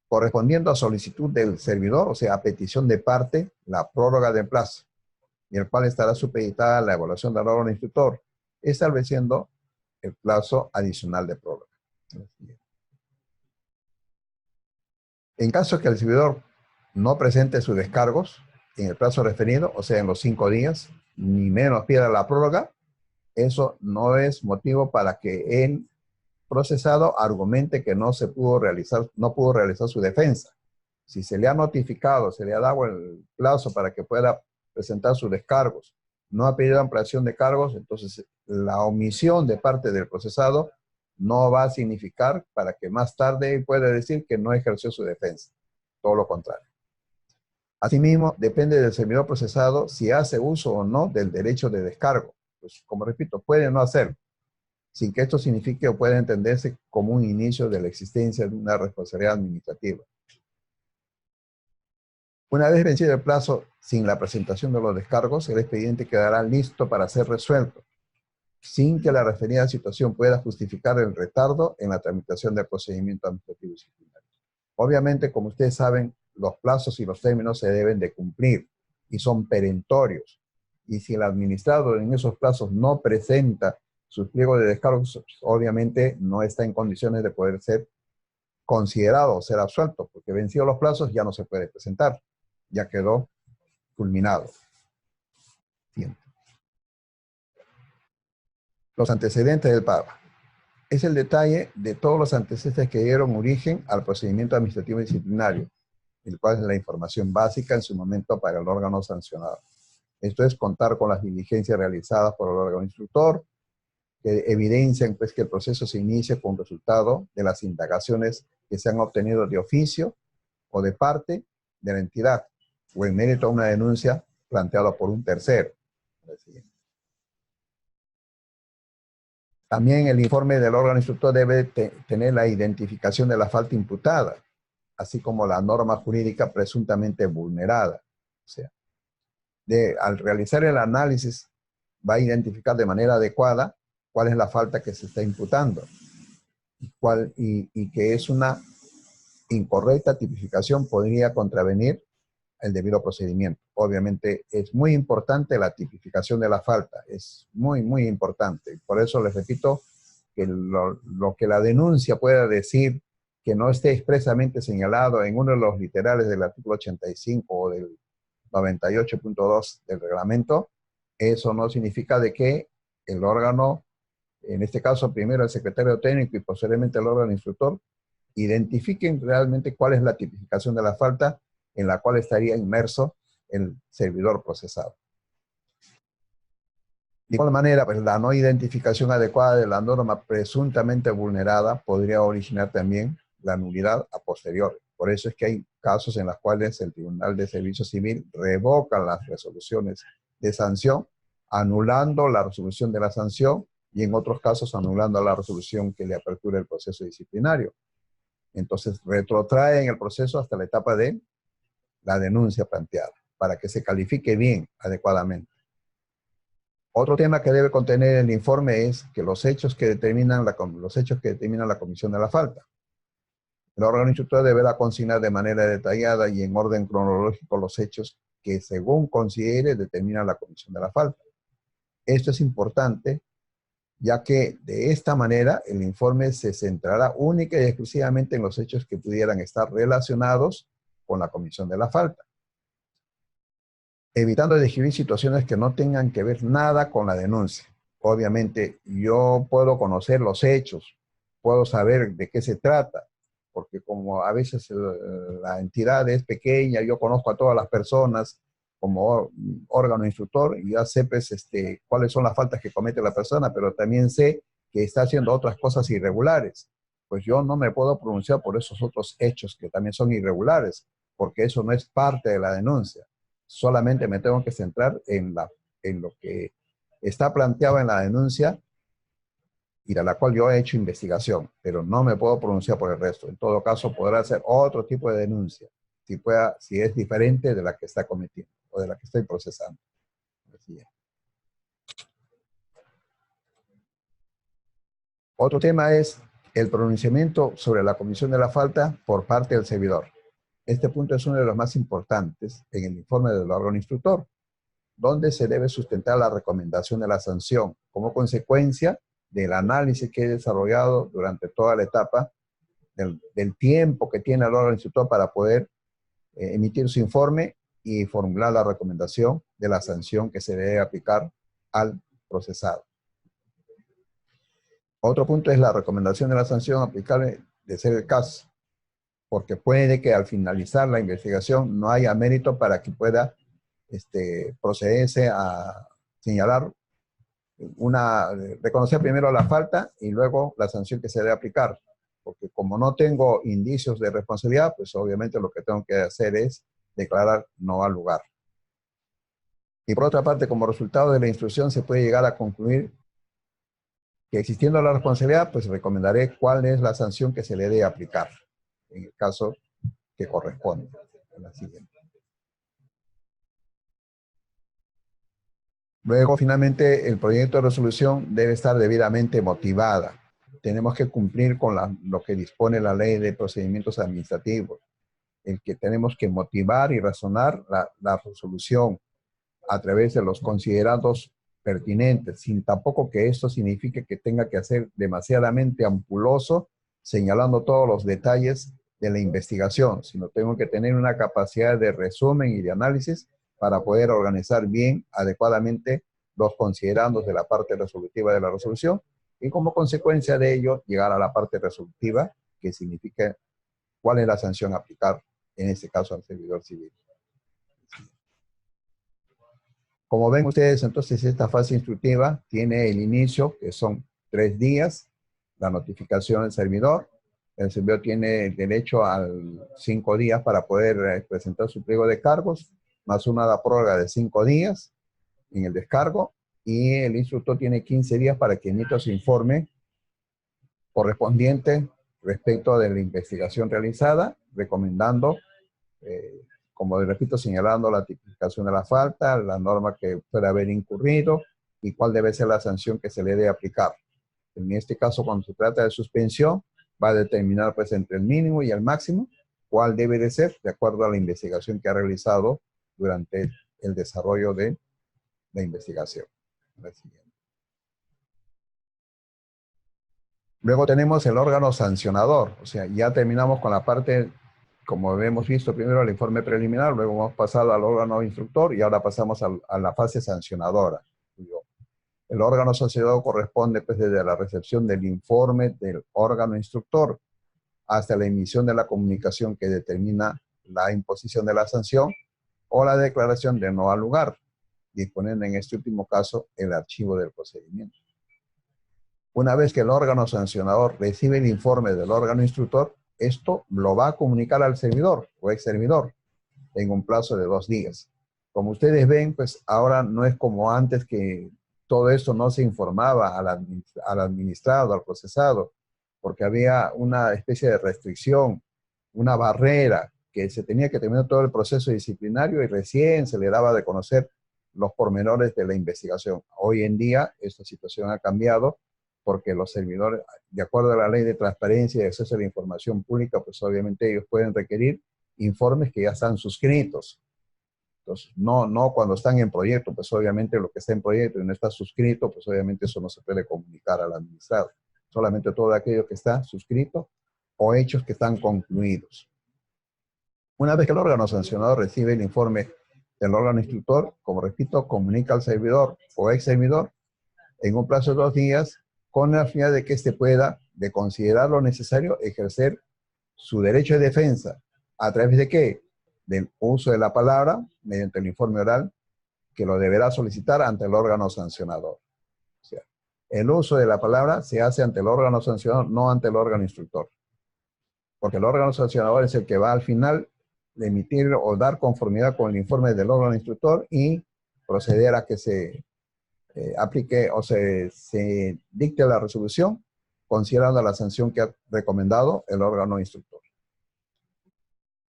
Correspondiendo a solicitud del servidor, o sea, a petición de parte, la prórroga del plazo, y el cual estará supeditada a la evaluación del órgano instructor, estableciendo el plazo adicional de prórroga. En caso que el servidor no presente sus descargos en el plazo referido, o sea, en los 5 días, ni menos pida la prórroga, eso no es motivo para que el procesado argumente que no pudo realizar su defensa. Si se le ha notificado, se le ha dado el plazo para que pueda presentar sus descargos, no ha pedido ampliación de cargos, entonces la omisión de parte del procesado no va a significar para que más tarde pueda decir que no ejerció su defensa. Todo lo contrario. Asimismo, depende del servidor procesado si hace uso o no del derecho de descargo. Pues, como repito, puede no hacerlo, sin que esto signifique o pueda entenderse como un inicio de la existencia de una responsabilidad administrativa. Una vez vencido el plazo sin la presentación de los descargos, el expediente quedará listo para ser resuelto, sin que la referida situación pueda justificar el retardo en la tramitación del procedimiento administrativo disciplinario. Obviamente, como ustedes saben, los plazos y los términos se deben de cumplir y son perentorios. Y si el administrador en esos plazos no presenta sus pliegos de descargos, obviamente no está en condiciones de poder ser considerado o ser absuelto, porque vencidos los plazos ya no se puede presentar, ya quedó culminado. Bien. Los antecedentes del PAVA. Es el detalle de todos los antecedentes que dieron origen al procedimiento administrativo disciplinario, el cual es la información básica en su momento para el órgano sancionado. Esto es contar con las diligencias realizadas por el órgano instructor, que evidencian pues, que el proceso se inicia con resultado de las indagaciones que se han obtenido de oficio o de parte de la entidad, o en mérito a una denuncia planteada por un tercero. También el informe del órgano instructor debe tener la identificación de la falta imputada, así como la norma jurídica presuntamente vulnerada. O sea, al realizar el análisis, va a identificar de manera adecuada cuál es la falta que se está imputando y que es una incorrecta tipificación podría contravenir el debido procedimiento. Obviamente es muy importante la tipificación de la falta, es muy, muy importante. Por eso les repito que lo que la denuncia pueda decir que no esté expresamente señalado en uno de los literales del artículo 85 o del 98.2 del reglamento, eso no significa de que el órgano, en este caso primero el secretario técnico y posteriormente el órgano instructor, identifiquen realmente cuál es la tipificación de la falta en la cual estaría inmerso el servidor procesado. De igual manera, pues, la no identificación adecuada de la norma presuntamente vulnerada podría originar también la nulidad a posteriori. Por eso es que hay casos en los cuales el Tribunal de Servicio Civil revoca las resoluciones de sanción anulando la resolución de la sanción y en otros casos anulando la resolución que le apertura el proceso disciplinario. Entonces retrotraen el proceso hasta la etapa de la denuncia planteada, para que se califique bien, adecuadamente. Otro tema que debe contener el informe es que los hechos que determinan la comisión de la falta. El órgano instructor deberá consignar de manera detallada y en orden cronológico los hechos que según considere determinan la comisión de la falta. Esto es importante, ya que de esta manera el informe se centrará única y exclusivamente en los hechos que pudieran estar relacionados con la comisión de la falta, evitando describir situaciones que no tengan que ver nada con la denuncia. Obviamente, yo puedo conocer los hechos, puedo saber de qué se trata, porque como a veces la entidad es pequeña, yo conozco a todas las personas como órgano instructor y ya sé pues, cuáles son las faltas que comete la persona, pero también sé que está haciendo otras cosas irregulares. Pues yo no me puedo pronunciar por esos otros hechos que también son irregulares, porque eso no es parte de la denuncia. Solamente me tengo que centrar en lo que está planteado en la denuncia y de la cual yo he hecho investigación, pero no me puedo pronunciar por el resto. En todo caso, podrá hacer otro tipo de denuncia, si es diferente de la que está cometiendo o de la que estoy procesando. Así es. Otro tema es el pronunciamiento sobre la comisión de la falta por parte del servidor. Este punto es uno de los más importantes en el informe del órgano instructor, donde se debe sustentar la recomendación de la sanción como consecuencia del análisis que he desarrollado durante toda la etapa, del tiempo que tiene el órgano instructor para poder emitir su informe y formular la recomendación de la sanción que se debe aplicar al procesado. Otro punto es la recomendación de la sanción aplicable de ser el caso, porque puede que al finalizar la investigación no haya mérito para que pueda procederse a señalar reconocer primero la falta y luego la sanción que se debe aplicar. Porque como no tengo indicios de responsabilidad, pues obviamente lo que tengo que hacer es declarar no al lugar. Y por otra parte, como resultado de la instrucción se puede llegar a concluir que existiendo la responsabilidad, pues recomendaré cuál es la sanción que se le debe aplicar, en el caso que corresponde. La siguiente. Luego, finalmente, el proyecto de resolución debe estar debidamente motivada. Tenemos que cumplir con lo que dispone la Ley de Procedimientos Administrativos, el que tenemos que motivar y razonar la resolución a través de los considerados pertinentes, sin tampoco que esto signifique que tenga que ser demasiadamente ampuloso, señalando todos los detalles de la investigación, sino tengo que tener una capacidad de resumen y de análisis para poder organizar bien, adecuadamente, los considerandos de la parte resolutiva de la resolución y como consecuencia de ello llegar a la parte resolutiva, que significa cuál es la sanción a aplicar, en este caso al servidor civil. Como ven ustedes, entonces esta fase instructiva tiene el inicio, que son 3 días, la notificación del servidor. El servidor tiene derecho a 5 días para poder presentar su pliego de cargos, más una prórroga de 5 días en el descargo, y el instructor tiene 15 días para que emita su informe correspondiente respecto de la investigación realizada, recomendando, como repito, señalando la tipificación de la falta, la norma que puede haber incurrido y cuál debe ser la sanción que se le debe aplicar. En este caso, cuando se trata de suspensión, va a determinar pues entre el mínimo y el máximo cuál debe de ser de acuerdo a la investigación que ha realizado durante el desarrollo de la investigación. Luego tenemos el órgano sancionador, o sea, ya terminamos con la parte, como hemos visto primero el informe preliminar, luego hemos pasado al órgano instructor y ahora pasamos a la fase sancionadora. El órgano sancionador corresponde pues, desde la recepción del informe del órgano instructor hasta la emisión de la comunicación que determina la imposición de la sanción o la declaración de no al lugar, disponiendo en este último caso el archivo del procedimiento. Una vez que el órgano sancionador recibe el informe del órgano instructor, esto lo va a comunicar al servidor o ex servidor en un plazo de 2 días. Como ustedes ven, pues ahora no es como antes que todo esto no se informaba al administrado, al procesado, porque había una especie de restricción, una barrera, que se tenía que terminar todo el proceso disciplinario y recién se le daba de conocer los pormenores de la investigación. Hoy en día esta situación ha cambiado porque los servidores, de acuerdo a la ley de transparencia y acceso a la información pública, pues obviamente ellos pueden requerir informes que ya están suscritos. Entonces, no cuando están en proyecto, pues obviamente lo que está en proyecto y no está suscrito, pues obviamente eso no se puede comunicar al administrado. Solamente todo aquello que está suscrito o hechos que están concluidos. Una vez que el órgano sancionador recibe el informe del órgano instructor, como repito, comunica al servidor o ex servidor en un plazo de 2 días con la finalidad de que éste pueda, de considerar lo necesario, ejercer su derecho de defensa. ¿A través de qué? Del uso de la palabra mediante el informe oral que lo deberá solicitar ante el órgano sancionador. O sea, el uso de la palabra se hace ante el órgano sancionador, no ante el órgano instructor. Porque el órgano sancionador es el que va al final de emitir o dar conformidad con el informe del órgano instructor y proceder a que se aplique o se dicte la resolución considerando la sanción que ha recomendado el órgano instructor.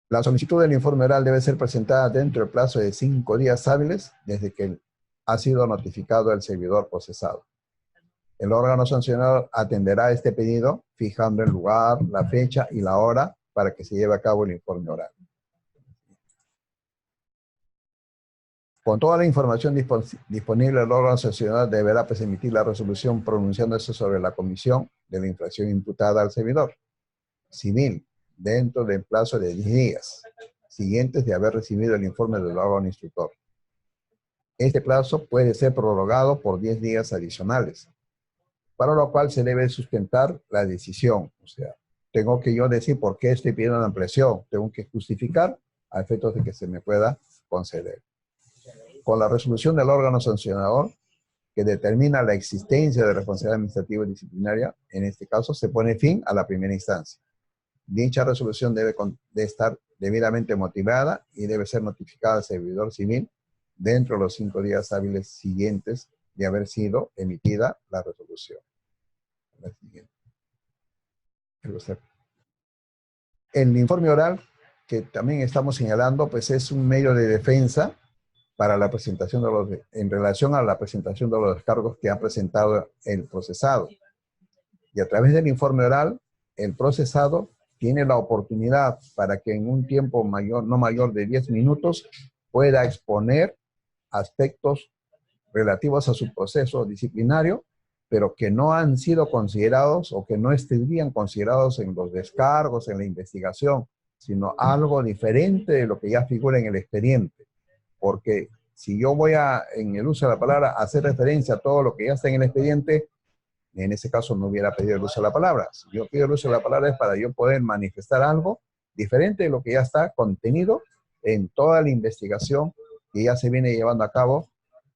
La solicitud del informe oral debe ser presentada dentro del plazo de 5 días hábiles desde que ha sido notificado el servidor procesado. El órgano sancionador atenderá este pedido fijando el lugar, la fecha y la hora para que se lleve a cabo el informe oral. Con toda la información disponible, el órgano sancionador deberá pues, emitir la resolución pronunciándose sobre la comisión de la infracción imputada al servidor civil dentro del plazo de 10 días siguientes de haber recibido el informe del órgano instructor. Este plazo puede ser prorrogado por 10 días adicionales, para lo cual se debe sustentar la decisión. O sea, tengo que yo decir por qué estoy pidiendo una ampliación, tengo que justificar a efectos de que se me pueda conceder. Con la resolución del órgano sancionador, que determina la existencia de responsabilidad administrativa y disciplinaria, en este caso se pone fin a la primera instancia. Dicha resolución debe estar debidamente motivada y debe ser notificada al servidor civil dentro de los 5 días hábiles siguientes de haber sido emitida la resolución. El informe oral, que también estamos señalando, pues es un medio de defensa para la presentación en relación a la presentación de los descargos que ha presentado el procesado. Y a través del informe oral, el procesado tiene la oportunidad para que en un tiempo no mayor de 10 minutos pueda exponer aspectos relativos a su proceso disciplinario, pero que no han sido considerados o que no estarían considerados en los descargos, en la investigación, sino algo diferente de lo que ya figura en el expediente. Porque si yo voy en el uso de la palabra, hacer referencia a todo lo que ya está en el expediente, en ese caso no hubiera pedido el uso de la palabra. Si yo pido el uso de la palabra es para yo poder manifestar algo diferente de lo que ya está contenido en toda la investigación que ya se viene llevando a cabo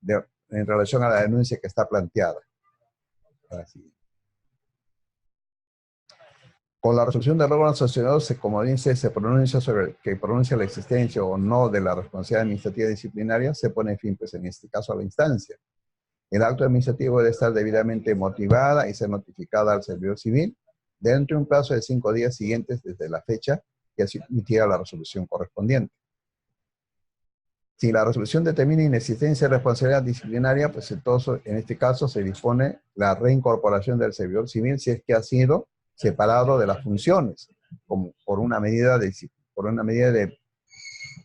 en relación a la denuncia que está planteada. Así. Con la resolución del órgano sancionador, como dice, se pronuncia sobre que pronuncia la existencia o no de la responsabilidad administrativa disciplinaria, se pone fin, pues en este caso, a la instancia. El acto administrativo debe estar debidamente motivada y ser notificada al servidor civil dentro de un plazo de 5 días siguientes desde la fecha que se emitiera la resolución correspondiente. Si la resolución determina inexistencia de responsabilidad disciplinaria, pues entonces en este caso se dispone la reincorporación del servidor civil si es que ha sido separado de las funciones, como por una medida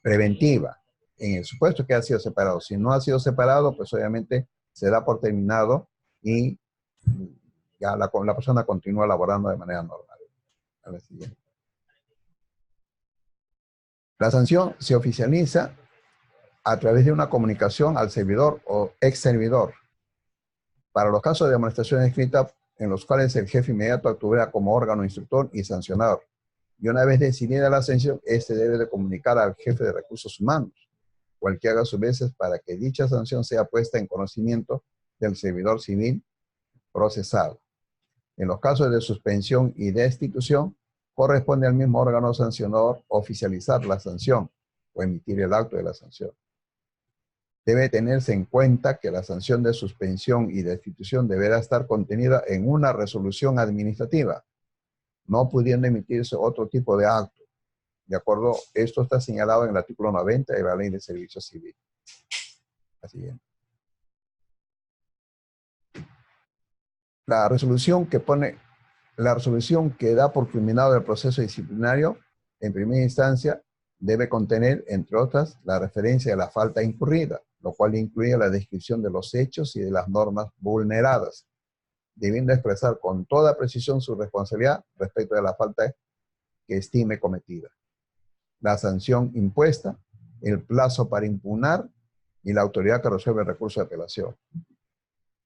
preventiva. En el supuesto que ha sido separado. Si no ha sido separado, pues obviamente se da por terminado y ya la persona continúa laborando de manera normal. A la siguiente. La sanción se oficializa a través de una comunicación al servidor o ex servidor. Para los casos de amonestación escrita en los cuales el jefe inmediato actúa como órgano instructor y sancionador. Y una vez decidida la sanción, este debe de comunicar al jefe de recursos humanos, cualquiera a sus veces, para que dicha sanción sea puesta en conocimiento del servidor civil procesado. En los casos de suspensión y destitución, corresponde al mismo órgano sancionador oficializar la sanción o emitir el acto de la sanción. debe tenerse en cuenta que la sanción de suspensión y destitución deberá estar contenida en una resolución administrativa, no pudiendo emitirse otro tipo de acto. De acuerdo, esto está señalado en el artículo 90 de la Ley de Servicio Civil. Así es. La resolución que da por culminado el proceso disciplinario, en primera instancia, debe contener, entre otras, la referencia a la falta incurrida, lo cual incluye la descripción de los hechos y de las normas vulneradas, debiendo expresar con toda precisión su responsabilidad respecto de la falta que estime cometida, la sanción impuesta, el plazo para impugnar y la autoridad que resuelve el recurso de apelación.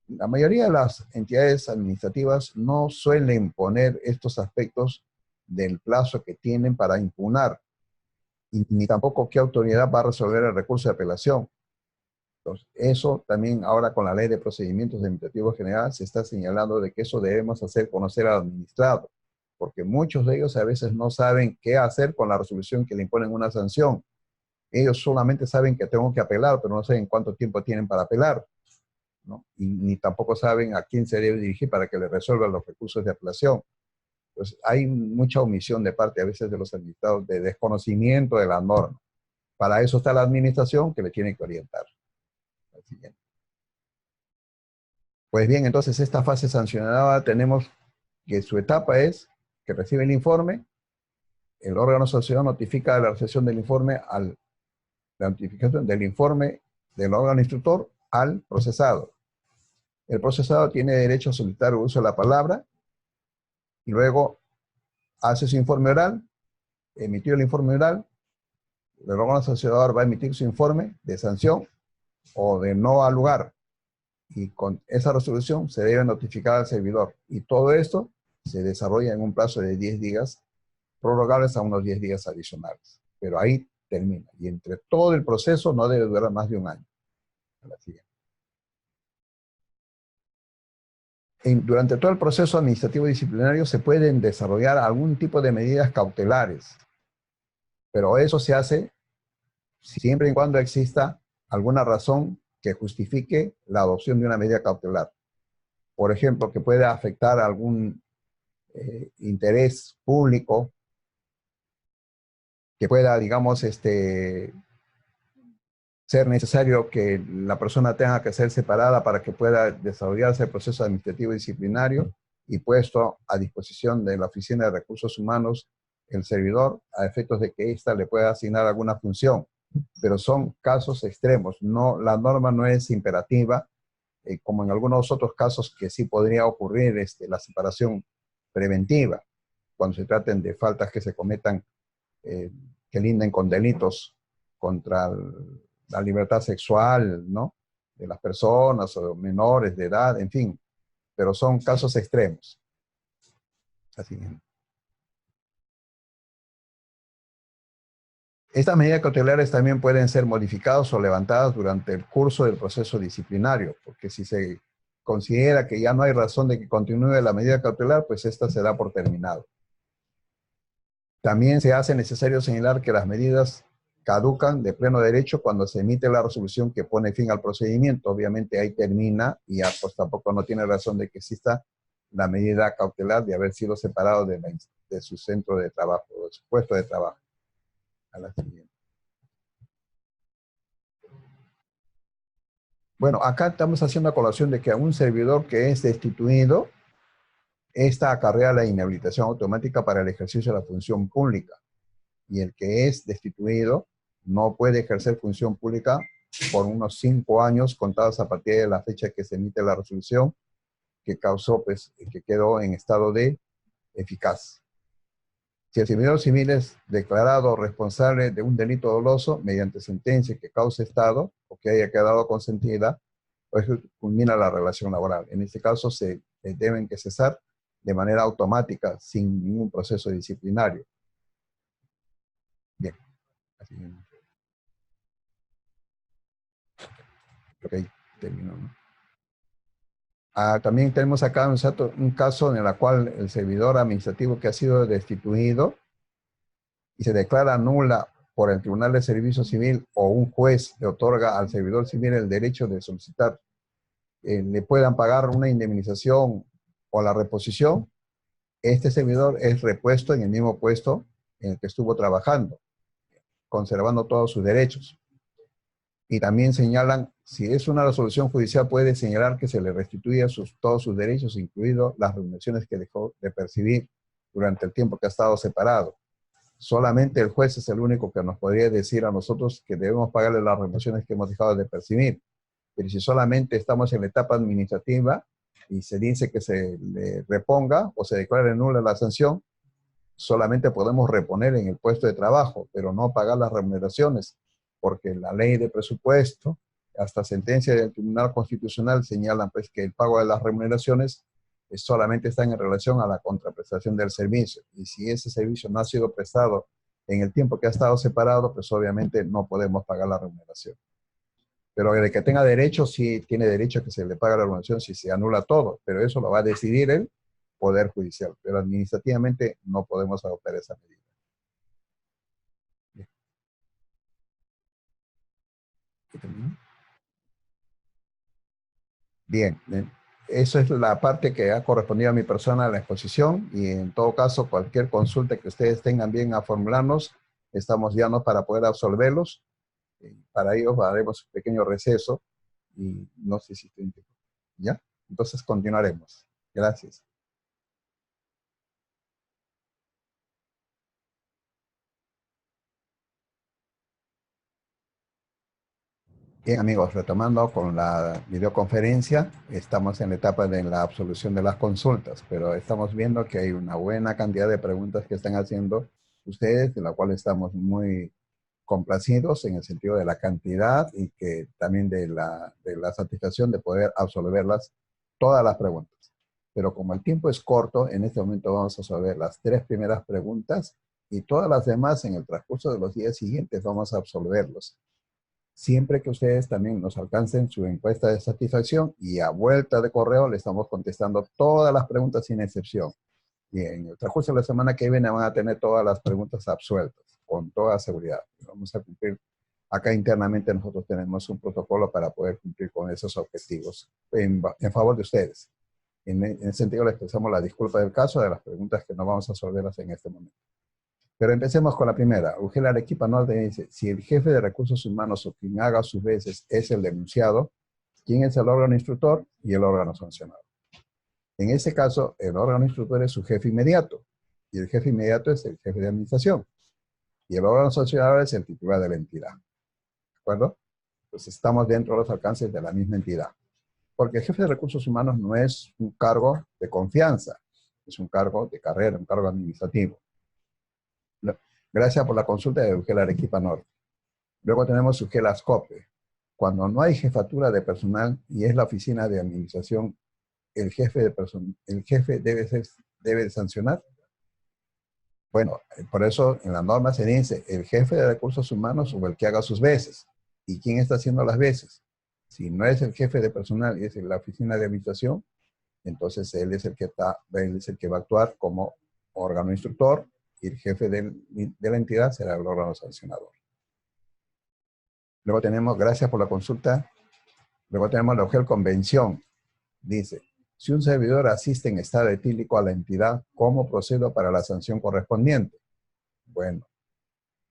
La mayoría de las entidades administrativas no suelen poner estos aspectos del plazo que tienen para impugnar, ni tampoco qué autoridad va a resolver el recurso de apelación. Entonces, eso también ahora con la Ley de Procedimientos Administrativos Generales se está señalando de que eso debemos hacer conocer al administrado, porque muchos de ellos a veces no saben qué hacer con la resolución que le imponen una sanción. Ellos solamente saben que tengo que apelar, pero no saben cuánto tiempo tienen para apelar, ¿no? Y ni tampoco saben a quién se debe dirigir para que le resuelvan los recursos de apelación. Pues hay mucha omisión de parte a veces de los administrados de desconocimiento de la norma. Para eso está la administración que le tiene que orientar. Pues bien, entonces esta fase sancionada tenemos que su etapa es que recibe el informe, el órgano sancionador notifica la recepción del informe la notificación del informe del órgano instructor al procesado. El procesado tiene derecho a solicitar el uso de la palabra y luego hace su informe oral, emitió el informe oral, el órgano sancionador va a emitir su informe de sanción o de no al lugar. Y con esa resolución se debe notificar al servidor. Y todo esto se desarrolla en un plazo de 10 días, prorrogables a unos 10 días adicionales. Pero ahí termina. Y entre todo el proceso no debe durar más de un año. Durante todo el proceso administrativo disciplinario se pueden desarrollar algún tipo de medidas cautelares. Pero eso se hace siempre y cuando exista alguna razón que justifique la adopción de una medida cautelar. Por ejemplo, que pueda afectar algún interés público, que pueda, digamos, ser necesario que la persona tenga que ser separada para que pueda desarrollarse el proceso administrativo disciplinario y puesto a disposición de la Oficina de Recursos Humanos el servidor a efectos de que ésta le pueda asignar alguna función. Pero son casos extremos. No, la norma no es imperativa, como en algunos otros casos que sí podría ocurrir la separación preventiva, cuando se traten de faltas que se cometan, que linden con delitos contra la libertad sexual, ¿no?, de las personas o menores de edad, en fin, pero son casos extremos. Así mismo. Estas medidas cautelares también pueden ser modificadas o levantadas durante el curso del proceso disciplinario, porque si se considera que ya no hay razón de que continúe la medida cautelar, pues esta se da por terminado. También se hace necesario señalar que las medidas caducan de pleno derecho cuando se emite la resolución que pone fin al procedimiento. Obviamente ahí termina y ya pues tampoco no tiene razón de que exista la medida cautelar de haber sido separado de su centro de trabajo, de su puesto de trabajo. A la siguiente. Bueno, acá estamos haciendo colación de que a un servidor que es destituido, esta acarrea la inhabilitación automática para el ejercicio de la función pública. Y el que es destituido no puede ejercer función pública por unos 5 años contados a partir de la fecha que se emite la resolución que causó, pues, que quedó en estado de eficaz. Si el servidor civil es declarado responsable de un delito doloso mediante sentencia que cause estado o que haya quedado consentida, pues culmina la relación laboral. En este caso se deben que cesar de manera automática sin ningún proceso disciplinario. Bien. Así mismo. Ok, terminó, ¿no? También tenemos acá un caso en el cual el servidor administrativo que ha sido destituido y se declara nula por el Tribunal de Servicio Civil o un juez le otorga al servidor civil el derecho de solicitar, le puedan pagar una indemnización o la reposición, este servidor es repuesto en el mismo puesto en el que estuvo trabajando, conservando todos sus derechos. Y también señalan, si es una resolución judicial, puede señalar que se le restituya todos sus derechos, incluidos las remuneraciones que dejó de percibir durante el tiempo que ha estado separado. Solamente el juez es el único que nos podría decir a nosotros que debemos pagarle las remuneraciones que hemos dejado de percibir. Pero si solamente estamos en la etapa administrativa y se dice que se le reponga o se declare nula la sanción, solamente podemos reponer en el puesto de trabajo, pero no pagar las remuneraciones, porque la ley de presupuesto, hasta sentencia del Tribunal Constitucional señalan pues que el pago de las remuneraciones solamente están en relación a la contraprestación del servicio. Y si ese servicio no ha sido prestado en el tiempo que ha estado separado, pues obviamente no podemos pagar la remuneración. Pero el que tenga derecho, sí tiene derecho a que se le pague la remuneración si se anula todo, pero eso lo va a decidir el Poder Judicial. Pero administrativamente no podemos adoptar esa medida. Bien, eso es la parte que ha correspondido a mi persona en la exposición, y en todo caso cualquier consulta que ustedes tengan bien a formularnos, estamos llanos para poder absolverlos. Para ello haremos un pequeño receso y no sé si estoy... ¿Ya? Entonces continuaremos. Gracias. Bien, amigos, retomando con la videoconferencia, estamos en la etapa de la absolución de las consultas, pero estamos viendo que hay una buena cantidad de preguntas que están haciendo ustedes, de la cual estamos muy complacidos en el sentido de la cantidad y que también de la satisfacción de poder absolverlas todas las preguntas. Pero como el tiempo es corto, en este momento vamos a absolver las 3 primeras preguntas y todas las demás en el transcurso de los días siguientes vamos a absolverlos. Siempre que ustedes también nos alcancen su encuesta de satisfacción y a vuelta de correo le estamos contestando todas las preguntas sin excepción. Y en el transcurso de la semana que viene van a tener todas las preguntas absueltas, con toda seguridad. Vamos a cumplir. Acá internamente nosotros tenemos un protocolo para poder cumplir con esos objetivos en favor de ustedes. En ese sentido le expresamos la disculpa del caso de las preguntas que no vamos a resolverlas en este momento. Pero empecemos con la primera. UGEL Arequipa Norte dice, si el jefe de recursos humanos o quien haga sus veces es el denunciado, ¿quién es el órgano instructor y el órgano sancionado? En este caso, el órgano instructor es su jefe inmediato, y el jefe inmediato es el jefe de administración, y el órgano sancionador es el titular de la entidad. ¿De acuerdo? Pues estamos dentro de los alcances de la misma entidad. Porque el jefe de recursos humanos no es un cargo de confianza, es un cargo de carrera, un cargo administrativo. Gracias por la consulta de UGEL Arequipa Norte. Luego tenemos UGEL Ascope. Cuando no hay jefatura de personal y es la oficina de administración, el jefe debe sancionar. Bueno, por eso en la norma se dice el jefe de recursos humanos o el que haga sus veces. ¿Y quién está haciendo las veces? Si no es el jefe de personal y es la oficina de administración, entonces él es el que va a actuar como órgano instructor, y el jefe de la entidad será el órgano sancionador. Luego tenemos, gracias por la consulta, luego tenemos la UGEL Convención. Dice, si un servidor asiste en estado etílico a la entidad, ¿cómo procedo para la sanción correspondiente? Bueno,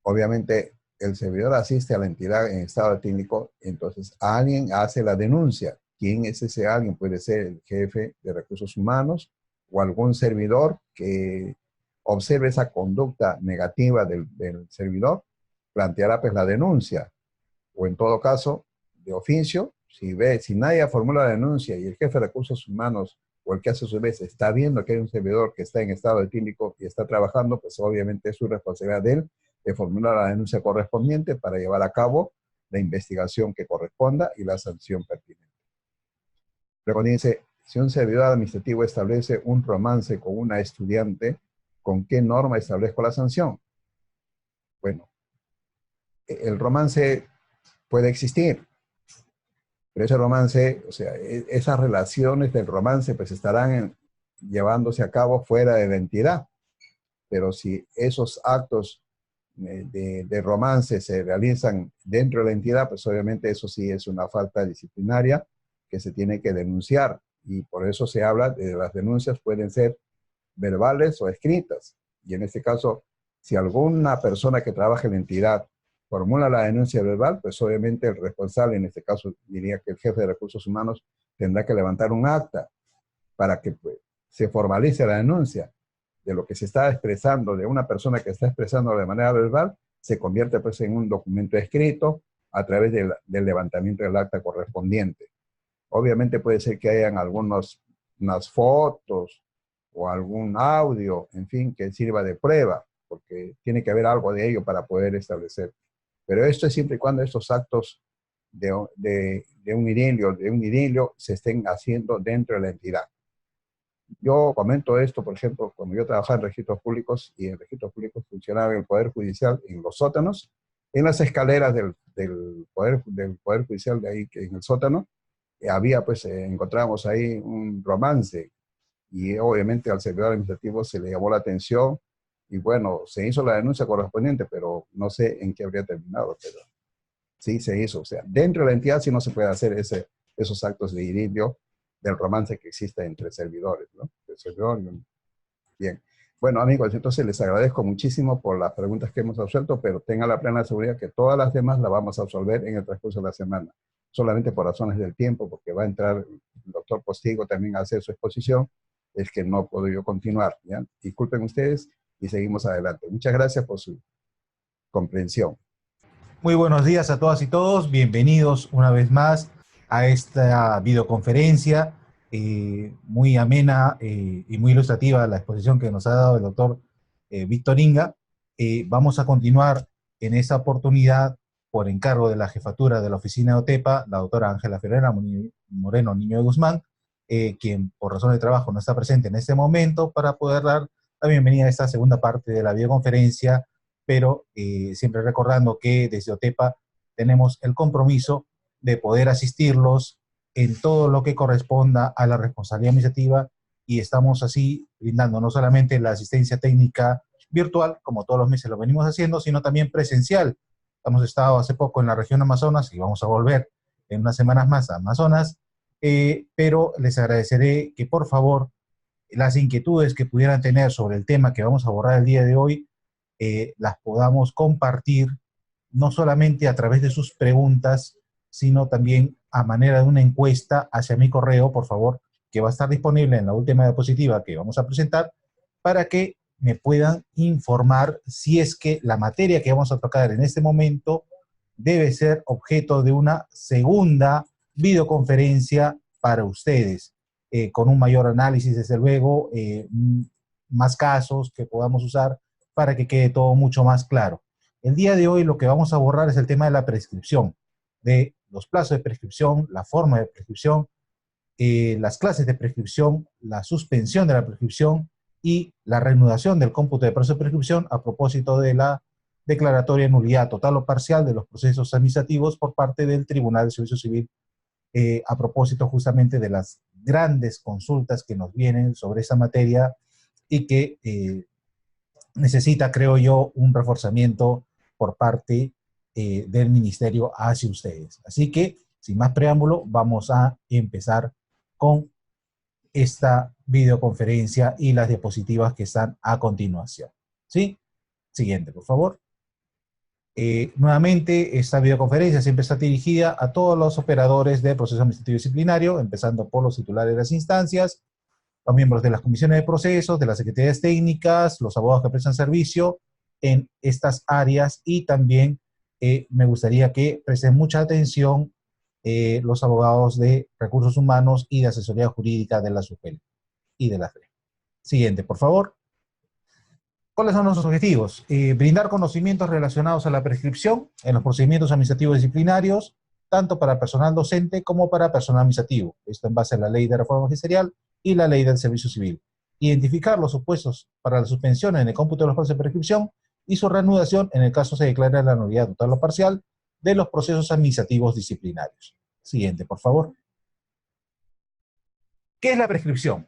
obviamente el servidor asiste a la entidad en estado etílico, entonces alguien hace la denuncia. ¿Quién es ese alguien? Puede ser el jefe de recursos humanos o algún servidor que observe esa conducta negativa del servidor, planteará pues la denuncia. O en todo caso, de oficio, si nadie formula la denuncia y el jefe de recursos humanos o el que hace su vez está viendo que hay un servidor que está en estado etílico y está trabajando, pues obviamente es su responsabilidad de él de formular la denuncia correspondiente para llevar a cabo la investigación que corresponda y la sanción pertinente. Luego dice, si un servidor administrativo establece un romance con una estudiante, ¿con qué norma establezco la sanción? Bueno, el romance puede existir, pero ese romance, o sea, esas relaciones del romance pues estarán llevándose a cabo fuera de la entidad. Pero si esos actos de romance se realizan dentro de la entidad, pues obviamente eso sí es una falta disciplinaria que se tiene que denunciar. Y por eso se habla de las denuncias pueden ser verbales o escritas. Y en este caso, si alguna persona que trabaja en la entidad formula la denuncia verbal, pues obviamente el responsable, en este caso diría que el jefe de recursos humanos, tendrá que levantar un acta para que pues, se formalice la denuncia de lo que se está expresando, de una persona que está expresando de manera verbal, se convierte pues en un documento escrito a través del levantamiento del acta correspondiente. Obviamente puede ser que hayan unas fotos o algún audio, en fin, que sirva de prueba, porque tiene que haber algo de ello para poder establecer. Pero esto es siempre y cuando estos actos de un idilio se estén haciendo dentro de la entidad. Yo comento esto, por ejemplo, cuando yo trabajaba en registros públicos y en registros públicos funcionaba el Poder Judicial en los sótanos, en las escaleras del poder Judicial de ahí, en el sótano, había pues, encontrábamos ahí un romance y obviamente al servidor administrativo se le llamó la atención y bueno, se hizo la denuncia correspondiente, pero no sé en qué habría terminado, pero sí se hizo. O sea, dentro de la entidad sí no se puede hacer esos actos de idilio del romance que existe entre servidores, ¿no? El servidor y bien. Bueno, amigos, entonces les agradezco muchísimo por las preguntas que hemos resuelto, pero tengan la plena seguridad que todas las demás las vamos a resolver en el transcurso de la semana. Solamente por razones del tiempo, porque va a entrar el doctor Postigo también a hacer su exposición, es que no puedo yo continuar, ¿ya? Disculpen ustedes y seguimos adelante. Muchas gracias por su comprensión. Muy buenos días a todas y todos. Bienvenidos una vez más a esta videoconferencia muy amena y muy ilustrativa la exposición que nos ha dado el doctor Víctor Inga. Vamos a continuar en esta oportunidad por encargo de la jefatura de la oficina de OTEPA, la doctora Ángela Ferreira Moreno Niño de Guzmán, quien por razón de trabajo no está presente en este momento, para poder dar la bienvenida a esta segunda parte de la videoconferencia, pero siempre recordando que desde OTEPA tenemos el compromiso de poder asistirlos en todo lo que corresponda a la responsabilidad administrativa y estamos así brindando no solamente la asistencia técnica virtual, como todos los meses lo venimos haciendo, sino también presencial. Hemos estado hace poco en la región Amazonas y vamos a volver en unas semanas más a Amazonas, pero les agradeceré que por favor las inquietudes que pudieran tener sobre el tema que vamos a abordar el día de hoy las podamos compartir no solamente a través de sus preguntas, sino también a manera de una encuesta hacia mi correo, por favor, que va a estar disponible en la última diapositiva que vamos a presentar, para que me puedan informar si es que la materia que vamos a tocar en este momento debe ser objeto de una segunda videoconferencia para ustedes, con un mayor análisis, desde luego, más casos que podamos usar para que quede todo mucho más claro. El día de hoy lo que vamos a abordar es el tema de la prescripción, de los plazos de prescripción, la forma de prescripción, las clases de prescripción, la suspensión de la prescripción y la reanudación del cómputo de plazo de prescripción a propósito de la declaratoria de nulidad total o parcial de los procesos administrativos por parte del Tribunal de Servicio Civil, a propósito justamente de las grandes consultas que nos vienen sobre esa materia y que necesita, creo yo, un reforzamiento por parte del Ministerio hacia ustedes. Así que, sin más preámbulo, vamos a empezar con esta videoconferencia y las diapositivas que están a continuación. ¿Sí? Siguiente, por favor. Nuevamente, esta videoconferencia siempre está dirigida a todos los operadores del proceso administrativo disciplinario, empezando por los titulares de las instancias, los miembros de las comisiones de procesos, de las secretarías técnicas, los abogados que prestan servicio en estas áreas y también me gustaría que presten mucha atención los abogados de recursos humanos y de asesoría jurídica de la SUPEL y de la FRE. Siguiente, por favor. ¿Cuáles son nuestros objetivos? Brindar conocimientos relacionados a la prescripción en los procedimientos administrativos disciplinarios, tanto para personal docente como para personal administrativo. Esto en base a la Ley de Reforma Magisterial y la Ley del Servicio Civil. Identificar los supuestos para la suspensión en el cómputo de los plazos de prescripción y su reanudación en el caso se declare la nulidad total o parcial de los procesos administrativos disciplinarios. Siguiente, por favor. ¿Qué es la prescripción?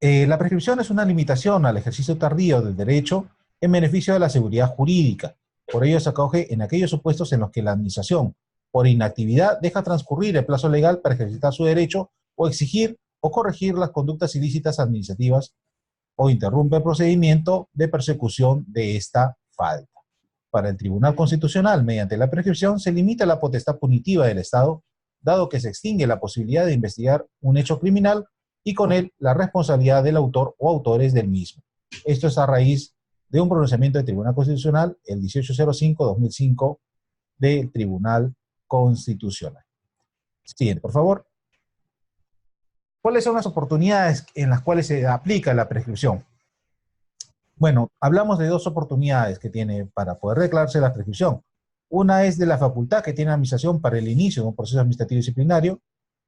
La prescripción es una limitación al ejercicio tardío del derecho en beneficio de la seguridad jurídica. Por ello se acoge en aquellos supuestos en los que la administración, por inactividad, deja transcurrir el plazo legal para ejercitar su derecho o exigir o corregir las conductas ilícitas administrativas o interrumpe el procedimiento de persecución de esta falta. Para el Tribunal Constitucional, mediante la prescripción, se limita la potestad punitiva del Estado, dado que se extingue la posibilidad de investigar un hecho criminal y con él la responsabilidad del autor o autores del mismo. Esto es a raíz de un pronunciamiento del Tribunal Constitucional, el 1805-2005 del Tribunal Constitucional. Siguiente, por favor. ¿Cuáles son las oportunidades en las cuales se aplica la prescripción? Bueno, hablamos de dos oportunidades que tiene para poder declararse la prescripción. Una es de la facultad que tiene la administración para el inicio de un proceso administrativo disciplinario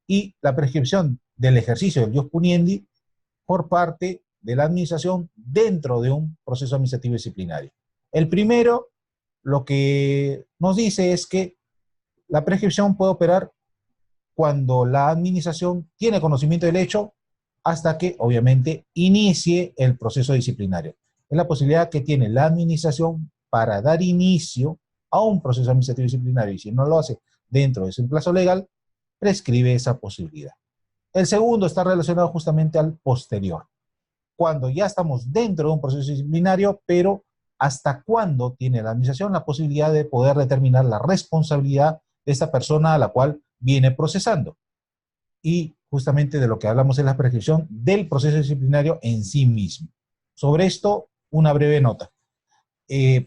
y la prescripción del ejercicio del ius puniendi por parte de la administración dentro de un proceso administrativo disciplinario. El primero, lo que nos dice es que la prescripción puede operar cuando la administración tiene conocimiento del hecho hasta que, obviamente, inicie el proceso disciplinario. Es la posibilidad que tiene la administración para dar inicio a un proceso administrativo disciplinario y si no lo hace dentro de ese plazo legal, prescribe esa posibilidad. El segundo está relacionado justamente al posterior, cuando ya estamos dentro de un proceso disciplinario, pero hasta cuándo tiene la administración la posibilidad de poder determinar la responsabilidad de esta persona a la cual viene procesando. Y justamente de lo que hablamos es la prescripción del proceso disciplinario en sí mismo. Sobre esto, una breve nota.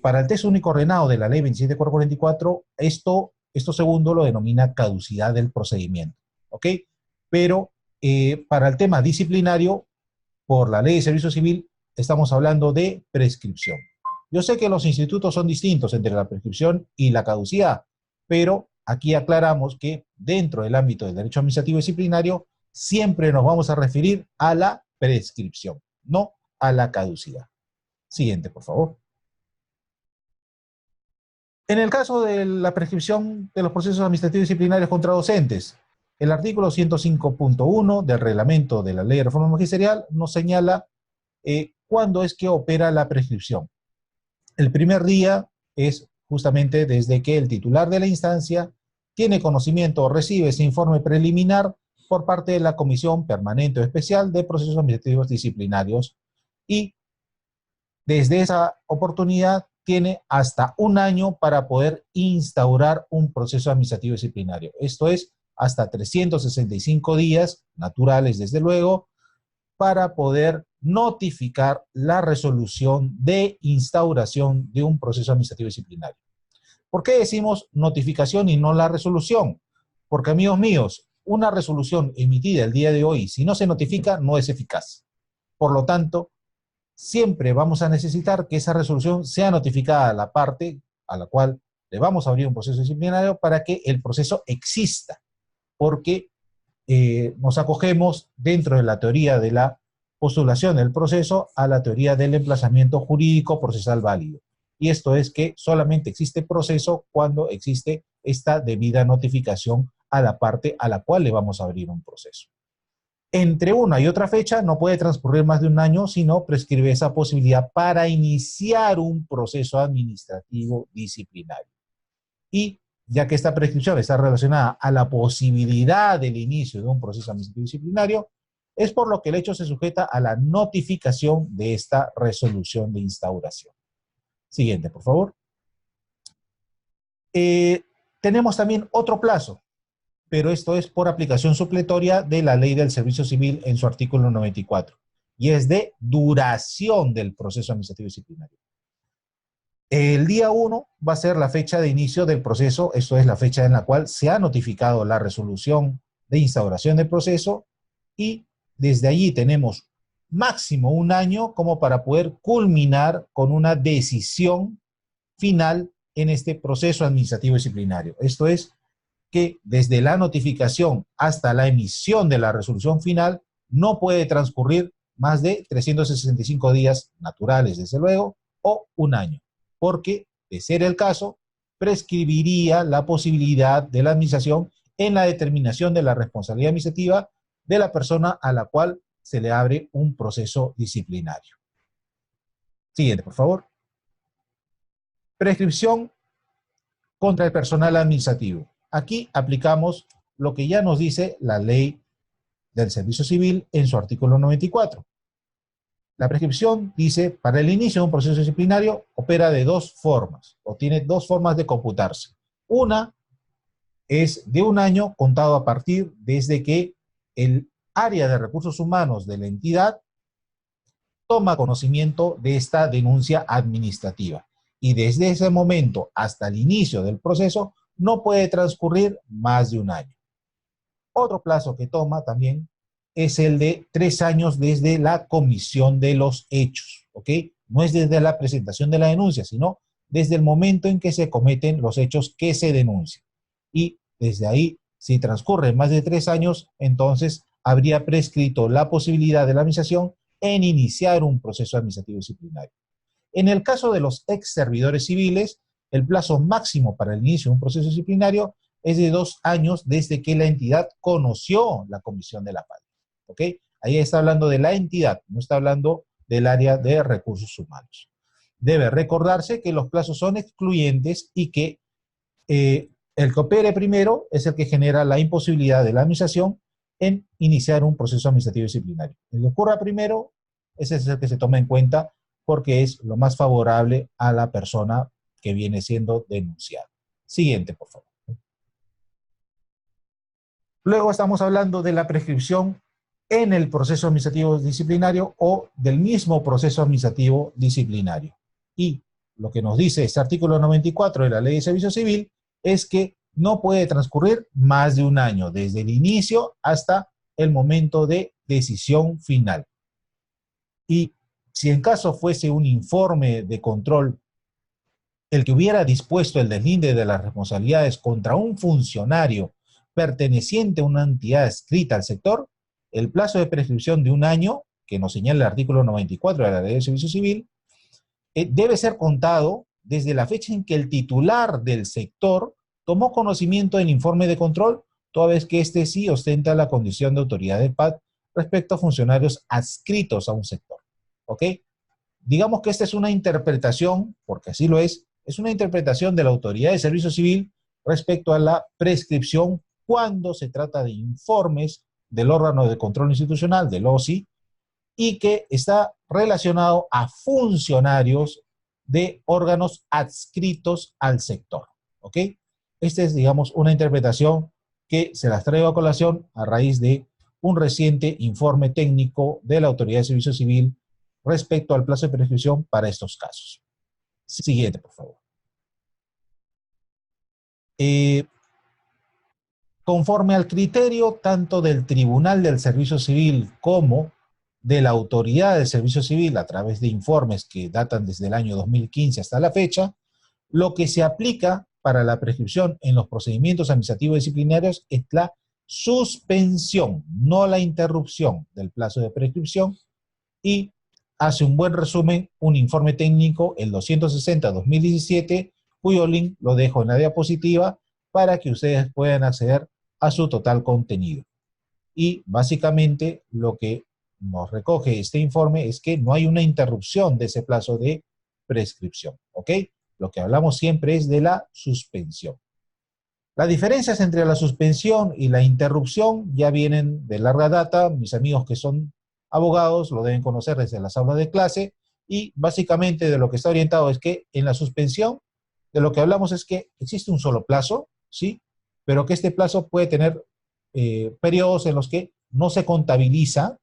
Para el texto único ordenado de la ley 27444, esto segundo lo denomina caducidad del procedimiento, ¿ok? Pero para el tema disciplinario, por la ley de servicio civil, estamos hablando de prescripción. Yo sé que los institutos son distintos entre la prescripción y la caducidad, pero aquí aclaramos que dentro del ámbito del derecho administrativo disciplinario siempre nos vamos a referir a la prescripción, no a la caducidad. Siguiente, por favor. En el caso de la prescripción de los procesos administrativos disciplinarios contra docentes, el artículo 105.1 del reglamento de la Ley de Reforma Magisterial nos señala cuándo es que opera la prescripción. El primer día es justamente desde que el titular de la instancia tiene conocimiento o recibe ese informe preliminar por parte de la Comisión Permanente o Especial de Procesos Administrativos Disciplinarios y desde esa oportunidad tiene hasta un año para poder instaurar un proceso administrativo disciplinario. Esto es hasta 365 días, naturales desde luego, para poder notificar la resolución de instauración de un proceso administrativo disciplinario. ¿Por qué decimos notificación y no la resolución? Porque, amigos míos, una resolución emitida el día de hoy, si no se notifica, no es eficaz. Por lo tanto, siempre vamos a necesitar que esa resolución sea notificada a la parte a la cual le vamos a abrir un proceso disciplinario para que el proceso exista, porque nos acogemos dentro de la teoría de la postulación del proceso a la teoría del emplazamiento jurídico procesal válido. Y esto es que solamente existe proceso cuando existe esta debida notificación a la parte a la cual le vamos a abrir un proceso. Entre una y otra fecha no puede transcurrir más de un año, sino prescribe esa posibilidad para iniciar un proceso administrativo disciplinario. Y ya que esta prescripción está relacionada a la posibilidad del inicio de un proceso administrativo disciplinario, es por lo que el hecho se sujeta a la notificación de esta resolución de instauración. Siguiente, por favor. Tenemos también otro plazo, pero esto es por aplicación supletoria de la Ley del Servicio Civil en su artículo 94, y es de duración del proceso administrativo disciplinario. El día 1 va a ser la fecha de inicio del proceso, esto es la fecha en la cual se ha notificado la resolución de instauración del proceso, y desde allí tenemos máximo un año como para poder culminar con una decisión final en este proceso administrativo disciplinario. Esto es que desde la notificación hasta la emisión de la resolución final no puede transcurrir más de 365 días naturales, desde luego, o un año, porque, de ser el caso, prescribiría la posibilidad de la administración en la determinación de la responsabilidad administrativa de la persona a la cual se le abre un proceso disciplinario. Siguiente, por favor. Prescripción contra el personal administrativo. Aquí aplicamos lo que ya nos dice la ley del Servicio Civil en su artículo 94. La prescripción dice, para el inicio de un proceso disciplinario, opera de dos formas, o tiene dos formas de computarse. Una es de 1 año contado a partir desde que el área de recursos humanos de la entidad toma conocimiento de esta denuncia administrativa. Y desde ese momento hasta el inicio del proceso no puede transcurrir más de 1 año. Otro plazo que toma también es el de 3 años desde la comisión de los hechos, ¿ok? No es desde la presentación de la denuncia, sino desde el momento en que se cometen los hechos que se denuncian. Y desde ahí, si transcurren más de 3 años, entonces habría prescrito la posibilidad de la administración en iniciar un proceso administrativo disciplinario. En el caso de los ex servidores civiles, el plazo máximo para el inicio de un proceso disciplinario es de 2 años desde que la entidad conoció la comisión de la falta. ¿Ok? Ahí está hablando de la entidad, no está hablando del área de recursos humanos. Debe recordarse que los plazos son excluyentes y que el que opere primero es el que genera la imposibilidad de la administración en iniciar un proceso administrativo disciplinario. El que ocurra primero, ese es el que se toma en cuenta porque es lo más favorable a la persona que viene siendo denunciada. Siguiente, por favor. Luego estamos hablando de la prescripción en el proceso administrativo disciplinario o del mismo proceso administrativo disciplinario. Y lo que nos dice este artículo 94 de la Ley de Servicio Civil es que no puede transcurrir más de 1 año, desde el inicio hasta el momento de decisión final. Y si en caso fuese un informe de control el que hubiera dispuesto el deslinde de las responsabilidades contra un funcionario perteneciente a una entidad adscrita al sector, el plazo de prescripción de 1 año, que nos señala el artículo 94 de la Ley de Servicio Civil, debe ser contado desde la fecha en que el titular del sector tomó conocimiento del informe de control, toda vez que éste sí ostenta la condición de autoridad del PAD respecto a funcionarios adscritos a un sector. ¿Ok? Digamos que esta es una interpretación, porque así lo es una interpretación de la Autoridad de Servicio Civil respecto a la prescripción cuando se trata de informes del órgano de control institucional, del OSI, y que está relacionado a funcionarios de órganos adscritos al sector. ¿Ok? Esta es, digamos, una interpretación que se las traigo a colación a raíz de un reciente informe técnico de la Autoridad de Servicio Civil respecto al plazo de prescripción para estos casos. Siguiente, por favor. Conforme al criterio tanto del Tribunal del Servicio Civil como de la Autoridad del Servicio Civil a través de informes que datan desde el año 2015 hasta la fecha, lo que se aplica para la prescripción en los procedimientos administrativos disciplinarios es la suspensión, no la interrupción del plazo de prescripción, y hace un buen resumen un informe técnico, el 260-2017, cuyo link lo dejo en la diapositiva para que ustedes puedan acceder a su total contenido. Y básicamente lo que nos recoge este informe es que no hay una interrupción de ese plazo de prescripción, ¿ok? Lo que hablamos siempre es de la suspensión. Las diferencias entre la suspensión y la interrupción ya vienen de larga data. Mis amigos que son abogados lo deben conocer desde las aulas de clase, y básicamente de lo que está orientado es que en la suspensión de lo que hablamos es que existe un solo plazo, ¿sí? Pero que este plazo puede tener periodos en los que no se contabiliza,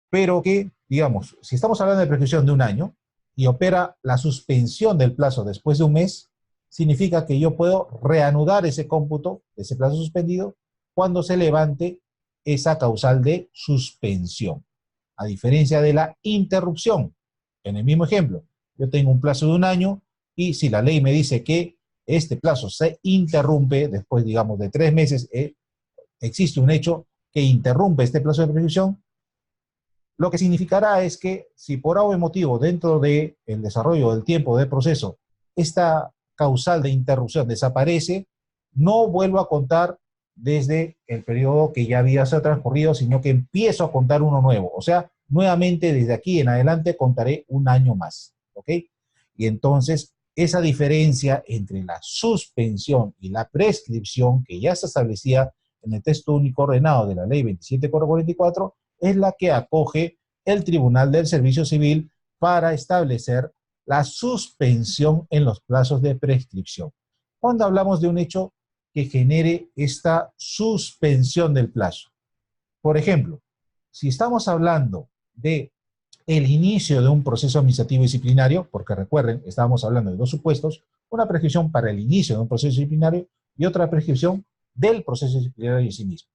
pero que, digamos, si estamos hablando de prescripción de 1 año y opera la suspensión del plazo después de 1 mes, significa que yo puedo reanudar ese cómputo, ese plazo suspendido, cuando se levante esa causal de suspensión. A diferencia de la interrupción, en el mismo ejemplo, yo tengo un plazo de 1 año y si la ley me dice que este plazo se interrumpe después, digamos, de 3 meses, existe un hecho que interrumpe este plazo de prescripción, lo que significará es que si por algún motivo dentro del desarrollo del tiempo de proceso esta causal de interrupción desaparece, no vuelvo a contar desde el periodo que ya había transcurrido, sino que empiezo a contar uno nuevo. O sea, nuevamente desde aquí en adelante contaré 1 año más, ¿ok? Y entonces esa diferencia entre la suspensión y la prescripción, que ya está establecida en el texto único ordenado de la ley 27/44, es la que acoge el Tribunal del Servicio Civil para establecer la suspensión en los plazos de prescripción. Cuando hablamos de un hecho que genere esta suspensión del plazo, por ejemplo, si estamos hablando de el inicio de un proceso administrativo disciplinario, porque recuerden, estábamos hablando de dos supuestos, una prescripción para el inicio de un proceso disciplinario y otra prescripción del proceso disciplinario en sí mismo.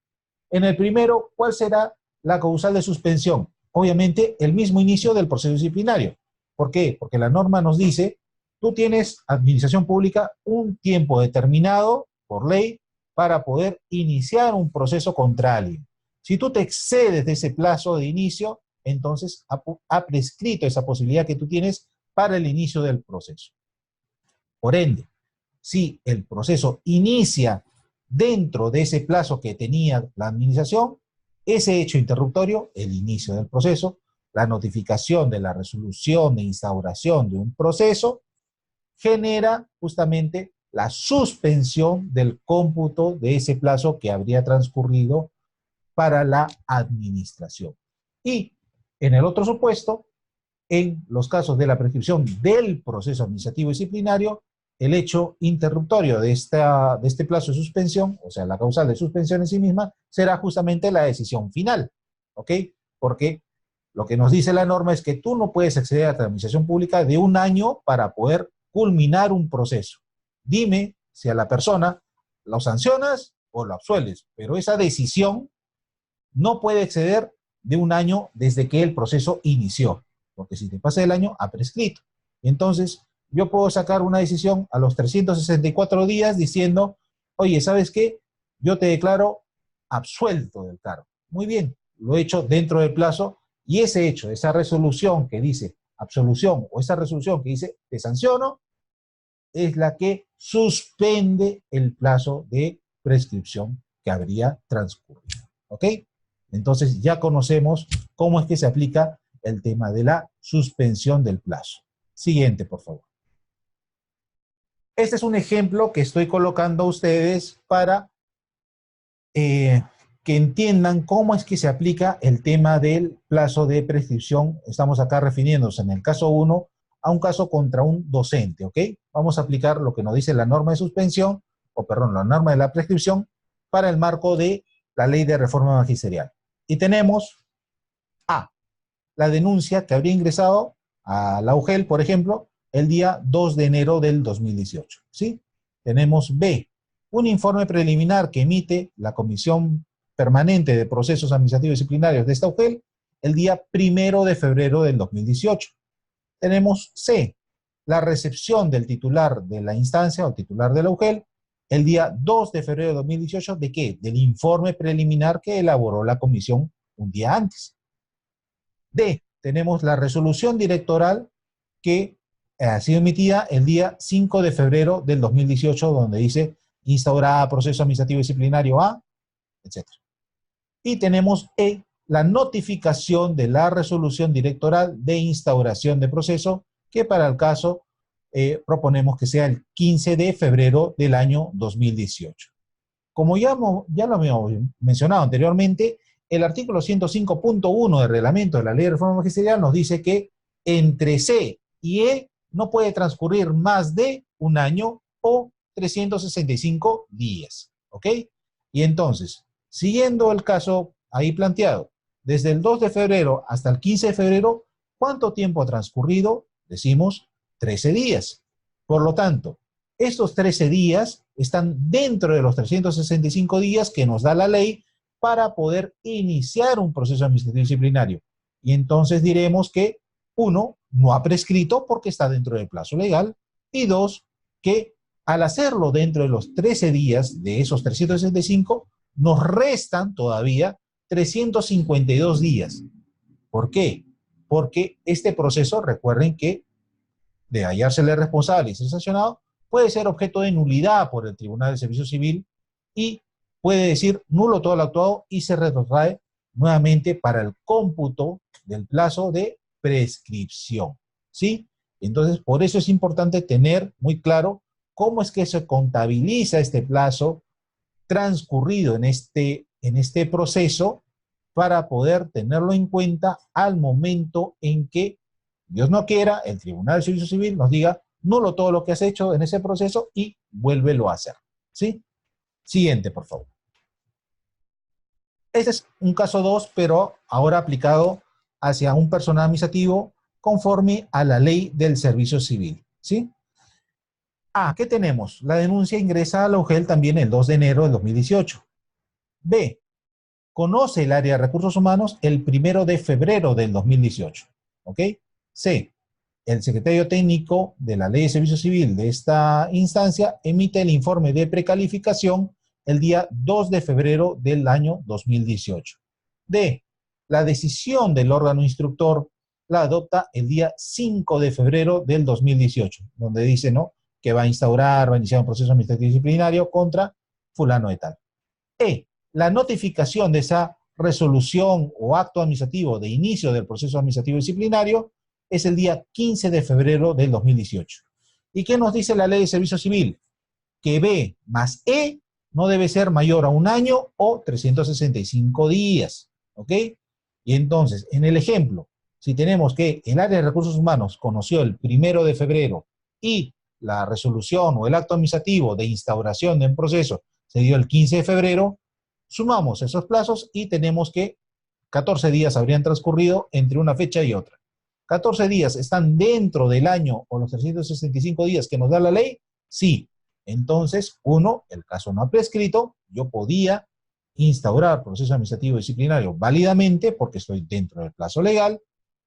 En el primero, ¿cuál será la causal de suspensión? Obviamente, el mismo inicio del proceso disciplinario. ¿Por qué? Porque la norma nos dice, tú tienes, administración pública, un tiempo determinado por ley para poder iniciar un proceso contra alguien. Si tú te excedes de ese plazo de inicio, entonces ha prescrito esa posibilidad que tú tienes para el inicio del proceso. Por ende, si el proceso inicia dentro de ese plazo que tenía la administración, ese hecho interruptorio, el inicio del proceso, la notificación de la resolución de instauración de un proceso, genera justamente la suspensión del cómputo de ese plazo que habría transcurrido para la administración. Y en el otro supuesto, en los casos de la prescripción del proceso administrativo disciplinario, el hecho interruptorio de este plazo de suspensión, o sea, la causal de suspensión en sí misma, será justamente la decisión final, ¿ok? Porque lo que nos dice la norma es que tú no puedes acceder a la administración pública de un año para poder culminar un proceso. Dime si a la persona lo sancionas o lo absuelves, pero esa decisión no puede exceder de un año desde que el proceso inició, porque si te pasa el año, ha prescrito. Y entonces, yo puedo sacar una decisión a los 364 días diciendo, oye, ¿sabes qué? Yo te declaro absuelto del cargo. Muy bien, lo he hecho dentro del plazo y ese hecho, esa resolución que dice absolución o esa resolución que dice te sanciono, es la que suspende el plazo de prescripción que habría transcurrido. ¿Ok? Entonces ya conocemos cómo es que se aplica el tema de la suspensión del plazo. Siguiente, por favor. Este es un ejemplo que estoy colocando a ustedes para que entiendan cómo es que se aplica el tema del plazo de prescripción. Estamos acá refiriéndonos en el caso 1 a un caso contra un docente, ¿ok? Vamos a aplicar lo que nos dice la norma de suspensión, o perdón, la norma de la prescripción para el marco de la ley de reforma magisterial. Y tenemos A, la denuncia que habría ingresado a la UGEL, por ejemplo, el día 2 de enero del 2018, ¿sí? Tenemos B, un informe preliminar que emite la Comisión Permanente de Procesos Administrativos Disciplinarios de esta UGEL el día 1 de febrero del 2018. Tenemos C, la recepción del titular de la instancia o titular de la UGEL el día 2 de febrero de 2018, ¿de qué? Del informe preliminar que elaboró la comisión un día antes. D, tenemos la resolución directoral que ha sido emitida el día 5 de febrero del 2018, donde dice instaurada proceso administrativo disciplinario A, etc. Y tenemos E, la notificación de la resolución directoral de instauración de proceso, que para el caso proponemos que sea el 15 de febrero del año 2018. Como ya lo habíamos mencionado anteriormente, el artículo 105.1 del reglamento de la Ley de Reforma Magisterial nos dice que entre C y E no puede transcurrir más de un año o 365 días, ¿ok? Y entonces, siguiendo el caso ahí planteado, desde el 2 de febrero hasta el 15 de febrero, ¿cuánto tiempo ha transcurrido? Decimos 13 días. Por lo tanto, estos 13 días están dentro de los 365 días que nos da la ley para poder iniciar un proceso administrativo disciplinario. Y entonces diremos que, 1, no ha prescrito porque está dentro del plazo legal, y 2, que al hacerlo dentro de los 13 días de esos 365, nos restan todavía 352 días. ¿Por qué? Porque este proceso, recuerden que de hallársele responsable y ser sancionado, puede ser objeto de nulidad por el Tribunal de Servicio Civil y puede decir nulo todo lo actuado y se retrotrae nuevamente para el cómputo del plazo de prescripción, ¿sí? Entonces, por eso es importante tener muy claro cómo es que se contabiliza este plazo transcurrido en este proceso para poder tenerlo en cuenta al momento en que, Dios no quiera, el Tribunal de Servicio Civil nos diga, nulo todo lo que has hecho en ese proceso y vuélvelo a hacer. ¿Sí? Siguiente, por favor. Este es un caso 2, pero ahora aplicado hacia un personal administrativo conforme a la ley del servicio civil. ¿Sí? ¿Qué tenemos? La denuncia ingresa a la UGEL también el 2 de enero del 2018. B. Conoce el área de recursos humanos el 1 de febrero del 2018. ¿Ok? C. El secretario técnico de la Ley de Servicio Civil de esta instancia emite el informe de precalificación el día 2 de febrero del año 2018. D. La decisión del órgano instructor la adopta el día 5 de febrero del 2018, donde dice, ¿no?, que va a iniciar un proceso administrativo disciplinario contra fulano de tal. E. La notificación de esa resolución o acto administrativo de inicio del proceso administrativo disciplinario es el día 15 de febrero del 2018. ¿Y qué nos dice la Ley de Servicio Civil? Que B más E no debe ser mayor a 1 año o 365 días. ¿Ok? Y entonces, en el ejemplo, si tenemos que el área de recursos humanos conoció el 1 de febrero y la resolución o el acto administrativo de instauración de un proceso se dio el 15 de febrero, sumamos esos plazos y tenemos que 14 días habrían transcurrido entre una fecha y otra. 14 días están dentro del año o los 365 días que nos da la ley, sí. Entonces, el caso no ha prescrito, yo podía instaurar proceso administrativo disciplinario válidamente porque estoy dentro del plazo legal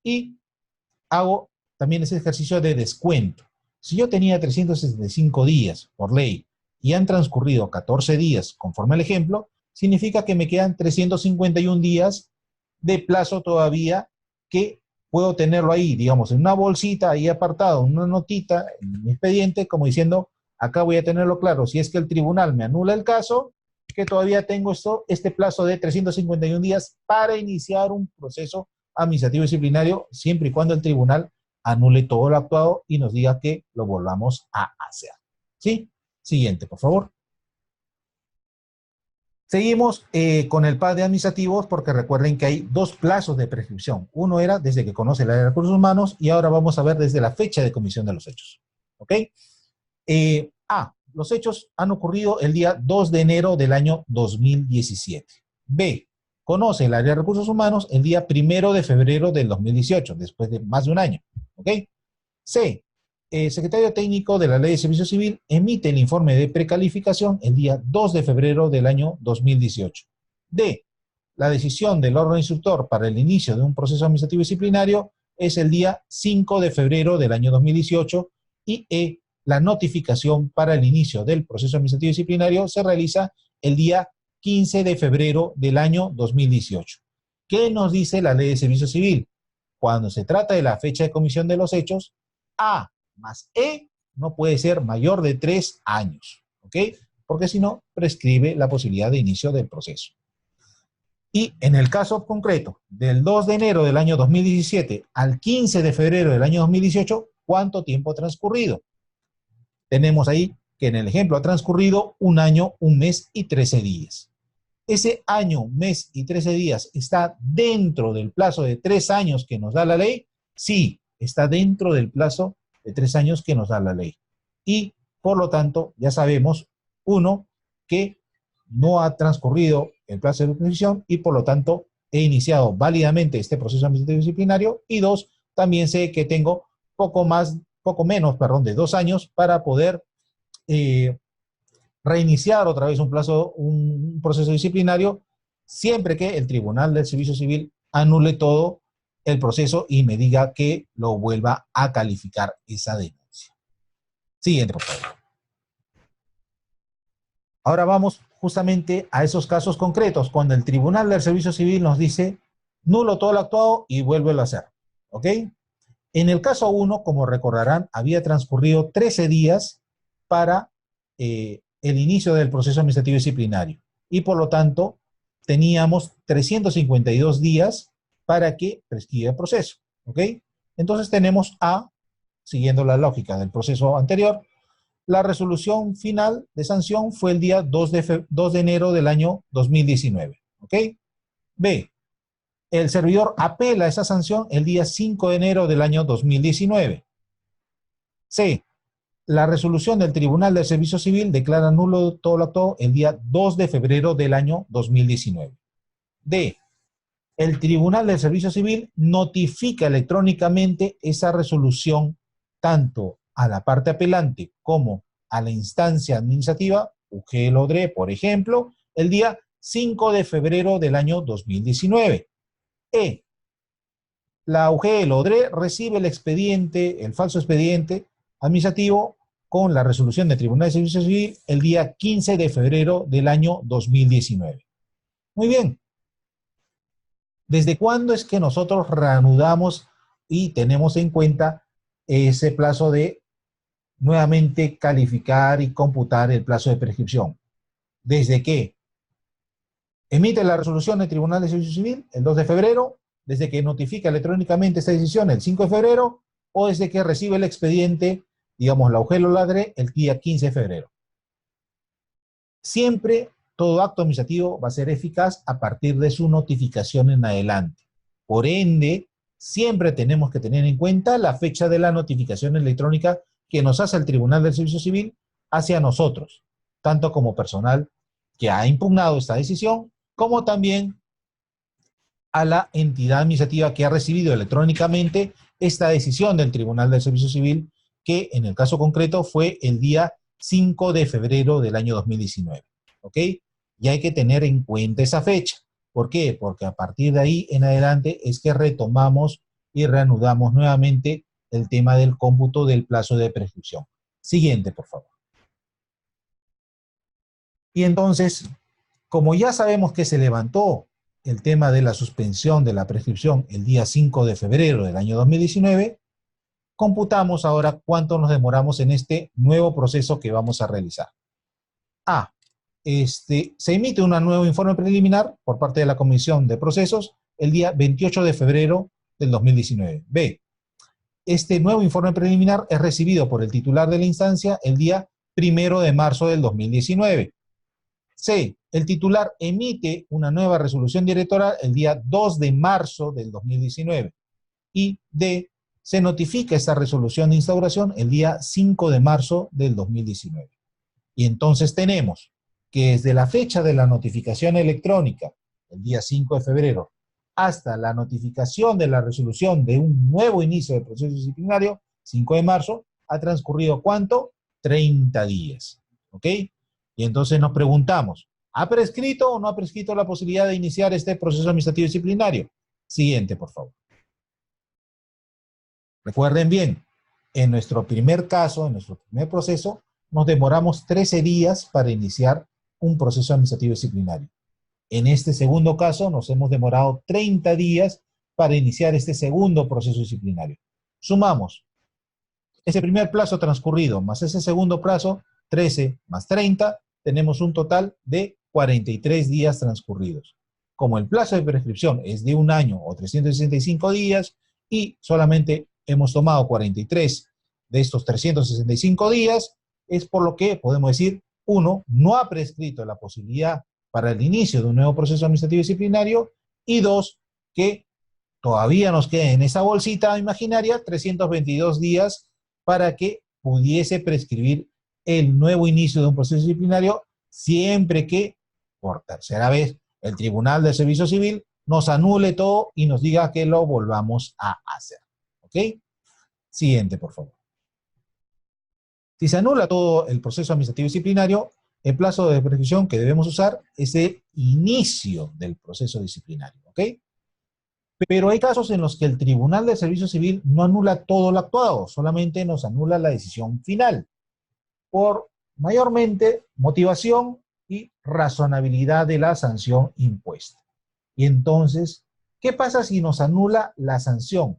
y hago también ese ejercicio de descuento. Si yo tenía 365 días por ley y han transcurrido 14 días conforme al ejemplo, significa que me quedan 351 días de plazo todavía que puedo tenerlo ahí, digamos, en una bolsita, ahí apartado, en una notita, en mi expediente, como diciendo, acá voy a tenerlo claro, si es que el tribunal me anula el caso, que todavía tengo este plazo de 351 días para iniciar un proceso administrativo disciplinario, siempre y cuando el tribunal anule todo lo actuado y nos diga que lo volvamos a hacer. ¿Sí? Siguiente, por favor. Seguimos con el PAD de administrativos porque recuerden que hay 2 plazos de prescripción. Uno era desde que conoce el área de recursos humanos y ahora vamos a ver desde la fecha de comisión de los hechos. ¿Ok? Los hechos han ocurrido el día 2 de enero del año 2017. B. Conoce el área de recursos humanos el día 1 de febrero del 2018, después de más de un año. ¿Ok? C. El secretario técnico de la Ley de Servicio Civil emite el informe de precalificación el día 2 de febrero del año 2018. D. La decisión del órgano instructor para el inicio de un proceso administrativo disciplinario es el día 5 de febrero del año 2018 y E. La notificación para el inicio del proceso administrativo disciplinario se realiza el día 15 de febrero del año 2018. ¿Qué nos dice la Ley de Servicio Civil? Cuando se trata de la fecha de comisión de los hechos, A más E no puede ser mayor de 3 años, ¿ok? Porque si no, prescribe la posibilidad de inicio del proceso. Y en el caso concreto, del 2 de enero del año 2017 al 15 de febrero del año 2018, ¿cuánto tiempo ha transcurrido? Tenemos ahí que en el ejemplo ha transcurrido 1 año, 1 mes y 13 días. ¿Ese año, mes y 13 días está dentro del plazo de 3 años que nos da la ley? Sí, está dentro del plazo de 3 años que nos da la ley. Y, por lo tanto, ya sabemos, 1, que no ha transcurrido el plazo de prescripción y, por lo tanto, he iniciado válidamente este proceso administrativo disciplinario. Y 2, también sé que tengo poco menos de 2 años para poder reiniciar otra vez un proceso disciplinario, siempre que el Tribunal del Servicio Civil anule todo el proceso y me diga que lo vuelva a calificar esa denuncia. Siguiente, por favor. Ahora vamos justamente a esos casos concretos, cuando el Tribunal del Servicio Civil nos dice, nulo todo lo actuado y vuélvelo a hacer. ¿Ok? En el caso 1, como recordarán, había transcurrido 13 días para el inicio del proceso administrativo disciplinario. Y por lo tanto, teníamos 352 días para que prescriba el proceso. ¿Ok? Entonces tenemos A, siguiendo la lógica del proceso anterior, la resolución final de sanción fue el día 2 de enero del año 2019. ¿Ok? B. El servidor apela esa sanción el día 5 de enero del año 2019. C. La resolución del Tribunal del Servicio Civil declara nulo todo lo actuado el día 2 de febrero del año 2019. D. El Tribunal del Servicio Civil notifica electrónicamente esa resolución tanto a la parte apelante como a la instancia administrativa, UGEL-ODRE, por ejemplo, el día 5 de febrero del año 2019. E. La UGEL-ODRE recibe el expediente, el falso expediente administrativo con la resolución del Tribunal de Servicio Civil el día 15 de febrero del año 2019. Muy bien. ¿Desde cuándo es que nosotros reanudamos y tenemos en cuenta ese plazo de nuevamente calificar y computar el plazo de prescripción? ¿Desde que emite la resolución del Tribunal de Servicio Civil el 2 de febrero? ¿Desde que notifica electrónicamente esta decisión el 5 de febrero? ¿O desde que recibe el expediente, digamos, la UGEL-ODRE el día 15 de febrero? Siempre todo acto administrativo va a ser eficaz a partir de su notificación en adelante. Por ende, siempre tenemos que tener en cuenta la fecha de la notificación electrónica que nos hace el Tribunal del Servicio Civil hacia nosotros, tanto como personal que ha impugnado esta decisión, como también a la entidad administrativa que ha recibido electrónicamente esta decisión del Tribunal del Servicio Civil, que en el caso concreto fue el día 5 de febrero del año 2019. ¿Ok? Y hay que tener en cuenta esa fecha. ¿Por qué? Porque a partir de ahí en adelante es que retomamos y reanudamos nuevamente el tema del cómputo del plazo de prescripción. Siguiente, por favor. Y entonces, como ya sabemos que se levantó el tema de la suspensión de la prescripción el día 5 de febrero del año 2019, computamos ahora cuánto nos demoramos en este nuevo proceso que vamos a realizar. A. Se emite un nuevo informe preliminar por parte de la Comisión de Procesos el día 28 de febrero del 2019. B. Este nuevo informe preliminar es recibido por el titular de la instancia el día 1 de marzo del 2019. C. El titular emite una nueva resolución directora el día 2 de marzo del 2019. Y D. Se notifica esta resolución de instauración el día 5 de marzo del 2019. Y entonces tenemos que desde la fecha de la notificación electrónica, el día 5 de febrero, hasta la notificación de la resolución de un nuevo inicio del proceso disciplinario, 5 de marzo, ha transcurrido ¿cuánto? 30 días. ¿Ok? Y entonces nos preguntamos, ¿ha prescrito o no ha prescrito la posibilidad de iniciar este proceso administrativo disciplinario? Siguiente, por favor. Recuerden bien, en nuestro primer caso, en nuestro primer proceso, nos demoramos 13 días para iniciar un proceso administrativo disciplinario. En este segundo caso nos hemos demorado 30 días para iniciar este segundo proceso disciplinario. Sumamos ese primer plazo transcurrido más ese segundo plazo, 13 más 30, tenemos un total de 43 días transcurridos. Como el plazo de prescripción es de 1 año o 365 días y solamente hemos tomado 43 de estos 365 días, es por lo que podemos decir, 1, no ha prescrito la posibilidad para el inicio de un nuevo proceso administrativo disciplinario, y 2, que todavía nos queda en esa bolsita imaginaria 322 días para que pudiese prescribir el nuevo inicio de un proceso disciplinario, siempre que, por tercera vez, el Tribunal del Servicio Civil nos anule todo y nos diga que lo volvamos a hacer. ¿Ok? Siguiente, por favor. Si se anula todo el proceso administrativo disciplinario, el plazo de prescripción que debemos usar es el inicio del proceso disciplinario, ¿ok? Pero hay casos en los que el Tribunal del Servicio Civil no anula todo lo actuado, solamente nos anula la decisión final, por mayormente motivación y razonabilidad de la sanción impuesta. Y entonces, ¿qué pasa si nos anula la sanción?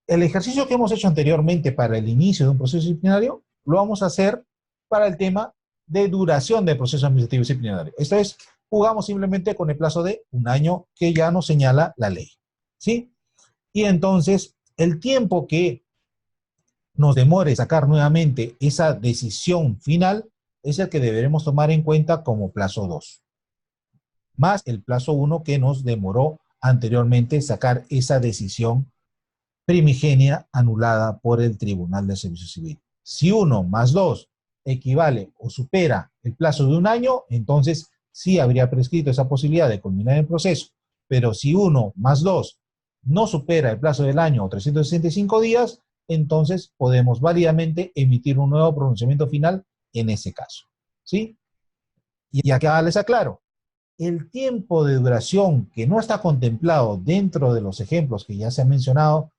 El ejercicio que hemos hecho anteriormente para el inicio de un proceso disciplinario, lo vamos a hacer para el tema de duración del proceso administrativo disciplinario. Esto es, jugamos simplemente con el plazo de 1 año que ya nos señala la ley, ¿sí? Y entonces, el tiempo que nos demore sacar nuevamente esa decisión final, es el que deberemos tomar en cuenta como plazo 2, más el plazo 1 que nos demoró anteriormente sacar esa decisión primigenia anulada por el Tribunal de Servicio Civil. Si 1 más 2 equivale o supera el plazo de un año, entonces sí habría prescrito esa posibilidad de culminar el proceso. Pero si 1 más 2 no supera el plazo del año o 365 días, entonces podemos válidamente emitir un nuevo pronunciamiento final en ese caso. ¿Sí? Y acá les aclaro, el tiempo de duración que no está contemplado dentro de los ejemplos que ya se han mencionado,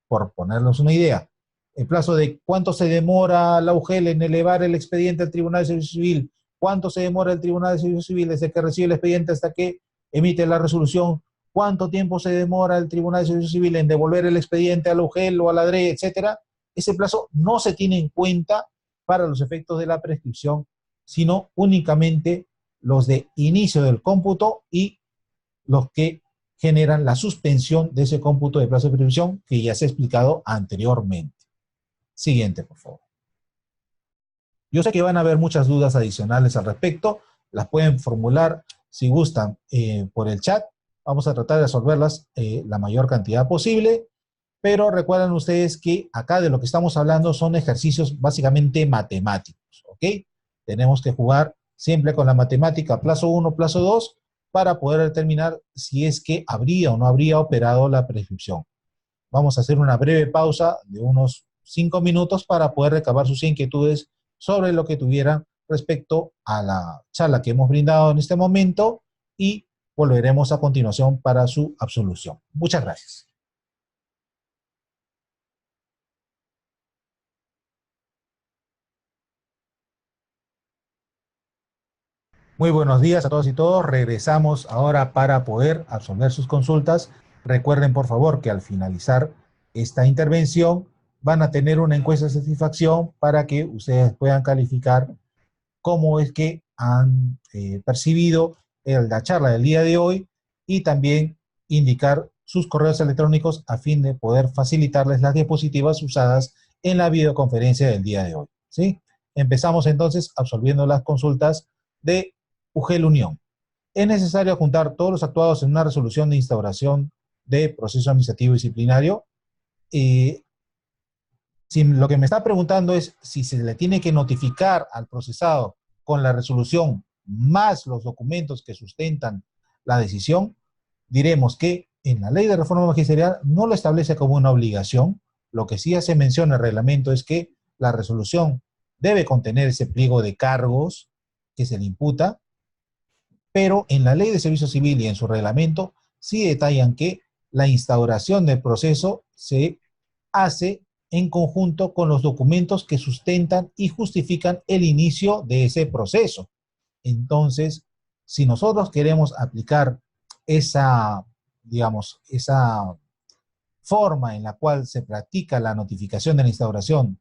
por ponernos una idea, el plazo de cuánto se demora la UGEL en elevar el expediente al Tribunal de Servicio Civil, cuánto se demora el Tribunal de Servicio Civil desde que recibe el expediente hasta que emite la resolución, cuánto tiempo se demora el Tribunal de Servicio Civil en devolver el expediente a la UGEL o a la DRE, etcétera. Ese plazo no se tiene en cuenta para los efectos de la prescripción, sino únicamente los de inicio del cómputo y los que generan la suspensión de ese cómputo de plazo de prescripción que ya se ha explicado anteriormente. Siguiente, por favor. Yo sé que van a haber muchas dudas adicionales al respecto, las pueden formular si gustan por el chat. Vamos a tratar de resolverlas la mayor cantidad posible, pero recuerden ustedes que acá de lo que estamos hablando son ejercicios básicamente matemáticos, ¿ok? Tenemos que jugar siempre con la matemática plazo 1, plazo 2, para poder determinar si es que habría o no habría operado la prescripción. Vamos a hacer una breve pausa de unos 5 minutos para poder recabar sus inquietudes sobre lo que tuvieran respecto a la charla que hemos brindado en este momento y volveremos a continuación para su absolución. Muchas gracias. Muy buenos días a todos y todos. Regresamos ahora para poder absolver sus consultas. Recuerden, por favor, que al finalizar esta intervención van a tener una encuesta de satisfacción para que ustedes puedan calificar cómo es que han percibido la charla del día de hoy y también indicar sus correos electrónicos a fin de poder facilitarles las diapositivas usadas en la videoconferencia del día de hoy, ¿sí? Empezamos entonces absolviendo las consultas de UGEL Unión. Es necesario juntar todos los actuados en una resolución de instauración de proceso administrativo disciplinario. Si lo que me está preguntando es si se le tiene que notificar al procesado con la resolución más los documentos que sustentan la decisión, diremos que en la ley de reforma magisterial no lo establece como una obligación. Lo que sí se menciona en el reglamento es que la resolución debe contener ese pliego de cargos que se le imputa, pero en la ley de servicio civil y en su reglamento sí detallan que la instauración del proceso se hace en conjunto con los documentos que sustentan y justifican el inicio de ese proceso. Entonces, si nosotros queremos aplicar esa, digamos, esa forma en la cual se practica la notificación de la instauración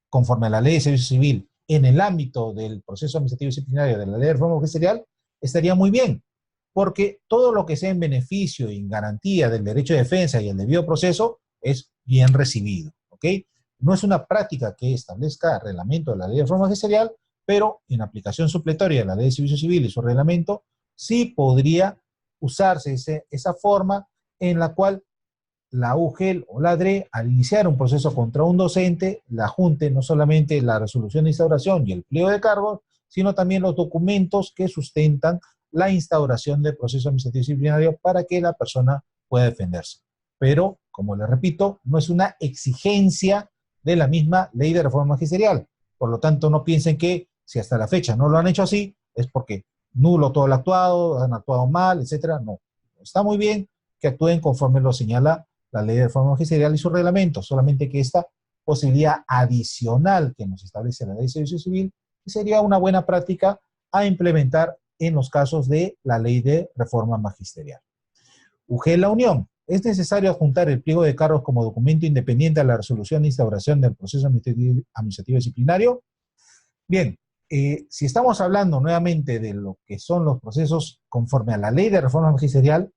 conforme a la ley de servicio civil en el ámbito del proceso administrativo disciplinario de la ley de reforma magisterial, estaría muy bien, porque todo lo que sea en beneficio y en garantía del derecho de defensa y el debido proceso es bien recibido, ¿ok? No es una práctica que establezca el reglamento de la ley de reforma magisterial, pero en aplicación supletoria de la ley de servicio civil y su reglamento, sí podría usarse esa forma en la cual la UGEL o la DRE, al iniciar un proceso contra un docente, la junte no solamente la resolución de instauración y el pliego de cargos, sino también los documentos que sustentan la instauración del proceso administrativo disciplinario para que la persona pueda defenderse. Pero, como les repito, no es una exigencia de la misma ley de reforma magisterial. Por lo tanto, no piensen que si hasta la fecha no lo han hecho así, es porque nulo todo lo actuado, han actuado mal, etcétera. No. Está muy bien que actúen conforme lo señala la ley de reforma magisterial y su reglamento, solamente que esta posibilidad adicional que nos establece la ley de servicio civil sería una buena práctica a implementar en los casos de la ley de reforma magisterial. UGEL La Unión. ¿Es necesario adjuntar el pliego de cargos como documento independiente a la resolución de instauración del proceso administrativo disciplinario? Bien, si estamos hablando nuevamente de lo que son los procesos conforme a la ley de reforma magisterial,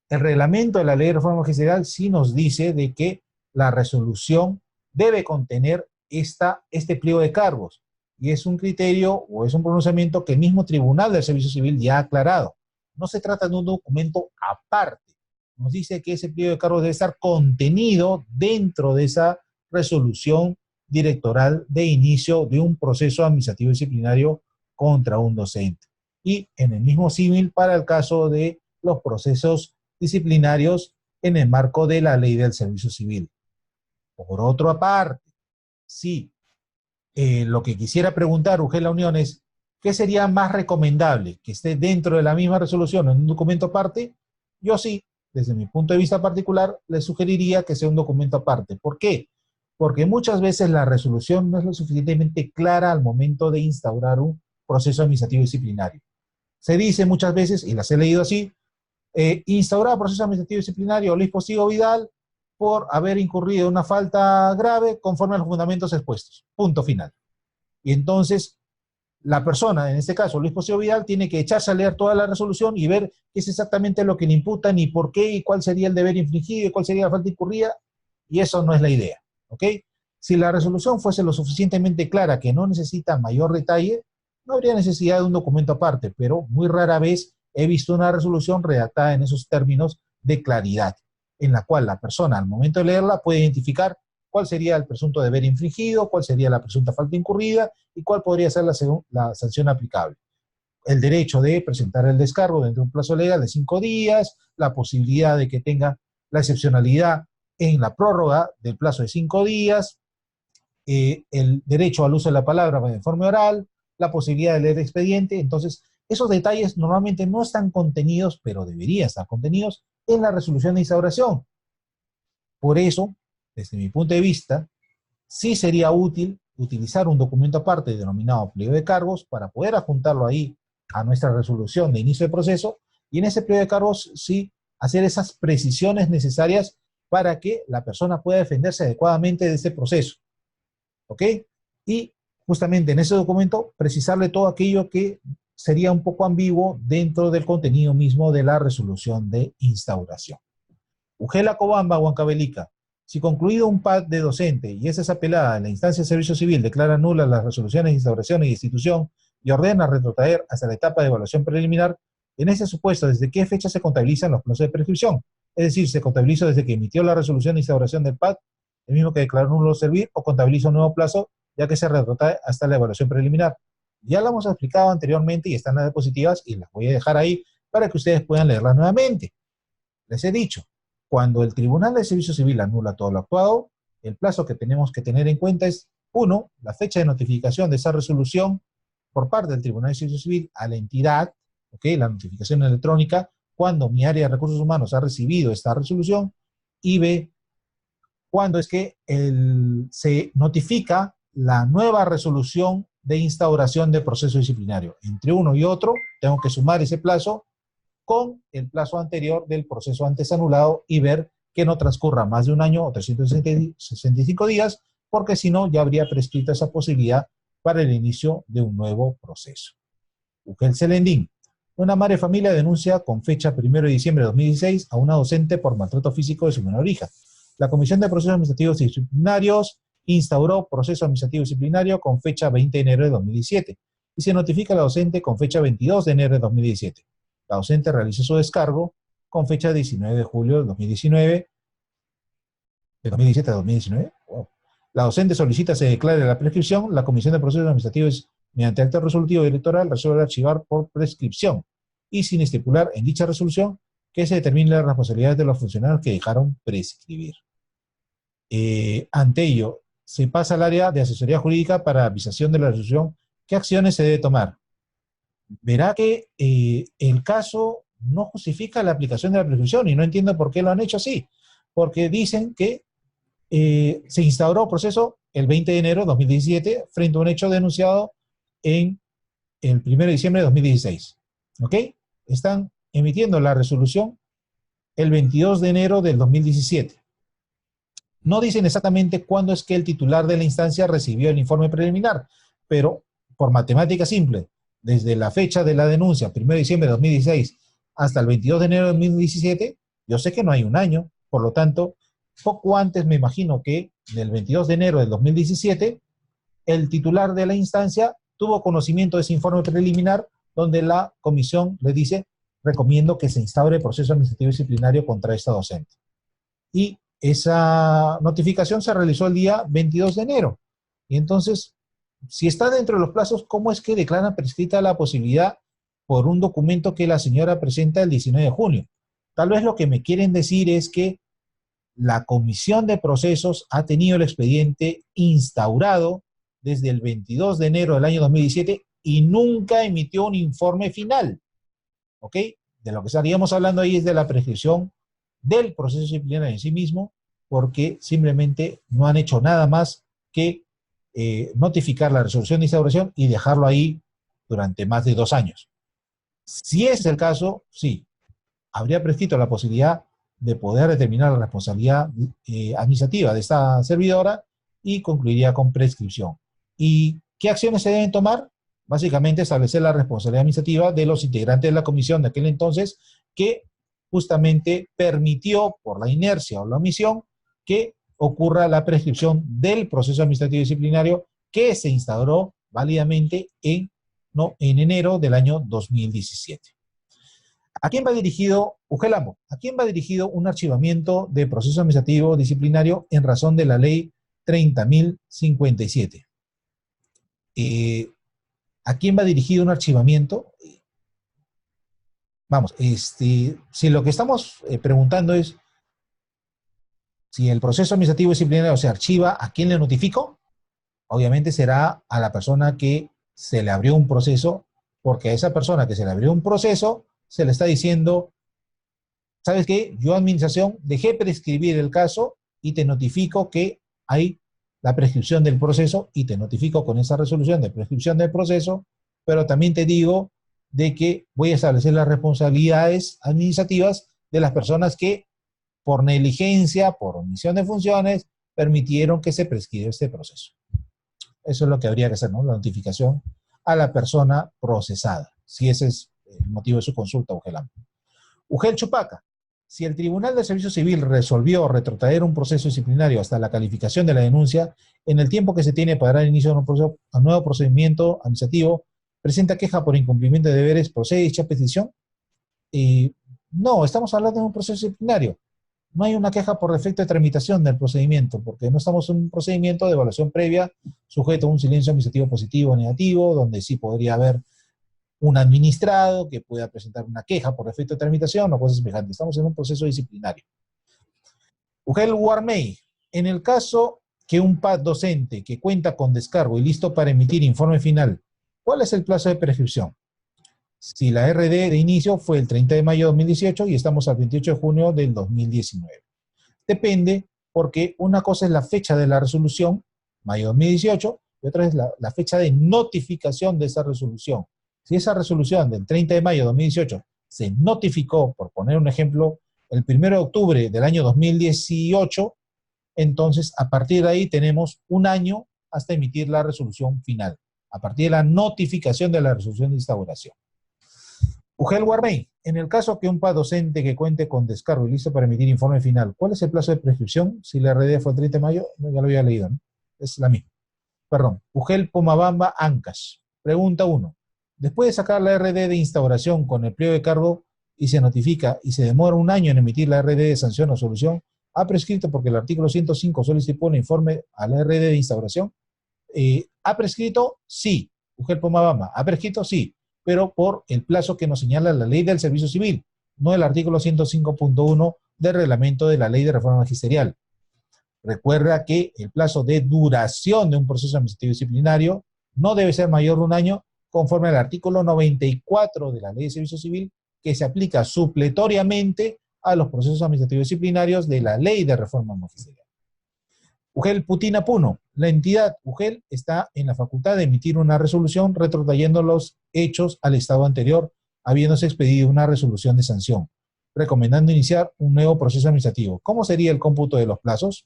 el reglamento de la ley de reforma magisterial sí nos dice de que la resolución debe contener este pliego de cargos. Y es un criterio o es un pronunciamiento que el mismo Tribunal del Servicio Civil ya ha aclarado. No se trata de un documento aparte. Nos dice que ese pliego de cargos debe estar contenido dentro de esa resolución directoral de inicio de un proceso administrativo disciplinario contra un docente. Y en el mismo símil para el caso de los procesos disciplinarios en el marco de la ley del servicio civil. Por otra parte, sí, lo que quisiera preguntar, Ugela Unión, es ¿qué sería más recomendable? ¿Que esté dentro de la misma resolución en un documento aparte? Yo sí, desde mi punto de vista particular, le sugeriría que sea un documento aparte. ¿Por qué? Porque muchas veces la resolución no es lo suficientemente clara al momento de instaurar un proceso administrativo disciplinario. Se dice muchas veces, y las he leído así, instaurar proceso administrativo disciplinario Luis Postigo Vidal por haber incurrido en una falta grave conforme a los fundamentos expuestos. Punto final. Y entonces, la persona, en este caso Luis Postigo Vidal, tiene que echarse a leer toda la resolución y ver qué es exactamente lo que le imputan y por qué y cuál sería el deber infringido y cuál sería la falta incurrida, y eso no es la idea, ¿ok? Si la resolución fuese lo suficientemente clara que no necesita mayor detalle, no habría necesidad de un documento aparte, pero muy rara vez he visto una resolución redactada en esos términos de claridad, en la cual la persona al momento de leerla puede identificar cuál sería el presunto deber infringido, cuál sería la presunta falta incurrida y cuál podría ser la sanción aplicable. El derecho de presentar el descargo dentro de un plazo legal de 5 días, la posibilidad de que tenga la excepcionalidad en la prórroga del plazo de 5 días, el derecho al uso de la palabra de forma oral, la posibilidad de leer expediente. Entonces, esos detalles normalmente no están contenidos, pero deberían estar contenidos en la resolución de instauración. Por eso, desde mi punto de vista, sí sería útil utilizar un documento aparte denominado pliego de cargos para poder adjuntarlo ahí a nuestra resolución de inicio de proceso, y en ese pliego de cargos sí hacer esas precisiones necesarias para que la persona pueda defenderse adecuadamente de este proceso. ¿Ok? Y justamente en ese documento precisarle todo aquello que sería un poco ambiguo dentro del contenido mismo de la resolución de instauración. Ugela Cobamba, Huancavelica. Si concluido un PAD de docente y esa es apelada en la instancia de servicio civil, declara nulas las resoluciones de instauración y institución y ordena retrotraer hasta la etapa de evaluación preliminar, en ese supuesto, ¿desde qué fecha se contabilizan los plazos de prescripción? Es decir, ¿se contabiliza desde que emitió la resolución de instauración del PAD, el mismo que declaró nulo servir, o contabiliza un nuevo plazo, ya que se retrotrae hasta la evaluación preliminar? Ya lo hemos explicado anteriormente y están las diapositivas y las voy a dejar ahí para que ustedes puedan leerlas nuevamente. Les he dicho, cuando el Tribunal de Servicio Civil anula todo lo actuado, el plazo que tenemos que tener en cuenta es, 1, la fecha de notificación de esa resolución por parte del Tribunal de Servicio Civil a la entidad, ¿ok? La notificación electrónica, cuando mi área de recursos humanos ha recibido esta resolución, y B, cuando es que se notifica la nueva resolución de instauración de proceso disciplinario. Entre uno y otro, tengo que sumar ese plazo con el plazo anterior del proceso antes anulado y ver que no transcurra más de un año o 365 días, porque si no, ya habría prescrito esa posibilidad para el inicio de un nuevo proceso. Ugel Celendín. Una madre de familia denuncia con fecha 1 de diciembre de 2016 a una docente por maltrato físico de su menor hija. La Comisión de Procesos Administrativos Disciplinarios instauró proceso administrativo disciplinario con fecha 20 de enero de 2017 y se notifica a la docente con fecha 22 de enero de 2017. La docente realiza su descargo con fecha 19 de julio de 2019. ¿De 2017 a 2019? Wow. La docente solicita se declare la prescripción. La Comisión de Procesos Administrativos, mediante acto resolutivo electoral, resuelve archivar por prescripción y sin estipular en dicha resolución que se determine las responsabilidades de los funcionarios que dejaron prescribir. Ante ello, se pasa al área de asesoría jurídica para avisación de la resolución. ¿Qué acciones se debe tomar? Verá que el caso no justifica la aplicación de la prescripción y no entiendo por qué lo han hecho así. Porque dicen que se instauró proceso el 20 de enero de 2017 frente a un hecho denunciado en el 1 de diciembre de 2016. ¿Ok? Están emitiendo la resolución el 22 de enero del 2017. No dicen exactamente cuándo es que el titular de la instancia recibió el informe preliminar, pero por matemática simple, desde la fecha de la denuncia, 1 de diciembre de 2016, hasta el 22 de enero de 2017, yo sé que no hay un año, por lo tanto, poco antes me imagino que del 22 de enero del 2017, el titular de la instancia tuvo conocimiento de ese informe preliminar donde la comisión le dice, recomiendo que se instaure proceso administrativo disciplinario contra esta docente. Y esa notificación se realizó el día 22 de enero. Y entonces, si está dentro de los plazos, ¿cómo es que declaran prescrita la posibilidad por un documento que la señora presenta el 19 de junio? Tal vez lo que me quieren decir es que la comisión de procesos ha tenido el expediente instaurado desde el 22 de enero del año 2017 y nunca emitió un informe final. ¿Ok? De lo que estaríamos hablando ahí es de la prescripción del proceso disciplinario en sí mismo, porque simplemente no han hecho nada más que notificar la resolución de instauración y dejarlo ahí durante más de 2 años. Si ese es el caso, sí, habría prescrito la posibilidad de poder determinar la responsabilidad administrativa de esta servidora y concluiría con prescripción. ¿Y qué acciones se deben tomar? Básicamente establecer la responsabilidad administrativa de los integrantes de la comisión de aquel entonces que justamente permitió por la inercia o la omisión que ocurra la prescripción del proceso administrativo disciplinario que se instauró válidamente en enero del año 2017. ¿A quién va dirigido, Ugelambo? ¿A quién va dirigido un archivamiento de proceso administrativo disciplinario en razón de la ley 30.057? ¿A quién va dirigido un archivamiento? Vamos, si lo que estamos preguntando es si el proceso administrativo disciplinario se archiva, ¿a quién le notifico? Obviamente será a la persona que se le abrió un proceso, porque a esa persona que se le abrió un proceso se le está diciendo, ¿sabes qué? Yo, administración, dejé prescribir el caso y te notifico que hay la prescripción del proceso y te notifico con esa resolución de prescripción del proceso, pero también te digo de que voy a establecer las responsabilidades administrativas de las personas que por negligencia, por omisión de funciones, permitieron que se prescriba este proceso. Eso es lo que habría que hacer, ¿no? La notificación a la persona procesada, si ese es el motivo de su consulta, Ugelam. Ugel Chupaca, si el Tribunal de Servicio Civil resolvió retrotraer un proceso disciplinario hasta la calificación de la denuncia, en el tiempo que se tiene para dar inicio a un nuevo procedimiento administrativo, presenta queja por incumplimiento de deberes, procede dicha petición. No, estamos hablando de un proceso disciplinario. No hay una queja por defecto de tramitación del procedimiento, porque no estamos en un procedimiento de evaluación previa sujeto a un silencio administrativo positivo o negativo, donde sí podría haber un administrado que pueda presentar una queja por defecto de tramitación o cosas semejantes. Estamos en un proceso disciplinario. Ugel Guarmey, en el caso que un PAD docente que cuenta con descargo y listo para emitir informe final, ¿cuál es el plazo de prescripción? Si la RD de inicio fue el 30 de mayo de 2018 y estamos al 28 de junio del 2019. Depende, porque una cosa es la fecha de la resolución, mayo de 2018, y otra es la fecha de notificación de esa resolución. Si esa resolución del 30 de mayo de 2018 se notificó, por poner un ejemplo, el 1 de octubre del año 2018, entonces a partir de ahí tenemos un año hasta emitir la resolución final, a partir de la notificación de la resolución de instauración. Ugel Guarmey, en el caso que un PAD docente que cuente con descargo y listo para emitir informe final, ¿cuál es el plazo de prescripción? Si la RD fue el 30 de mayo, no, ya lo había leído, ¿no? Es la misma. Perdón, Ugel Pomabamba Ancash. Pregunta 1. Después de sacar la RD de instauración con el pliego de cargo y se notifica y se demora un año en emitir la RD de sanción o solución, ¿ha prescrito porque el artículo 105 solo estipula informe a la RD de instauración? ¿Ha prescrito? Sí. Ugel Pomabamba, ¿ha prescrito? Sí, pero por el plazo que nos señala la ley del servicio civil, no el artículo 105.1 del reglamento de la ley de reforma magisterial. Recuerda que el plazo de duración de un proceso administrativo disciplinario no debe ser mayor de un año, conforme al artículo 94 de la ley de servicio civil, que se aplica supletoriamente a los procesos administrativos disciplinarios de la ley de reforma magisterial. Ugel Putina Puno, la entidad Ugel está en la facultad de emitir una resolución retrotrayendo los hechos al estado anterior, habiéndose expedido una resolución de sanción, recomendando iniciar un nuevo proceso administrativo. ¿Cómo sería el cómputo de los plazos?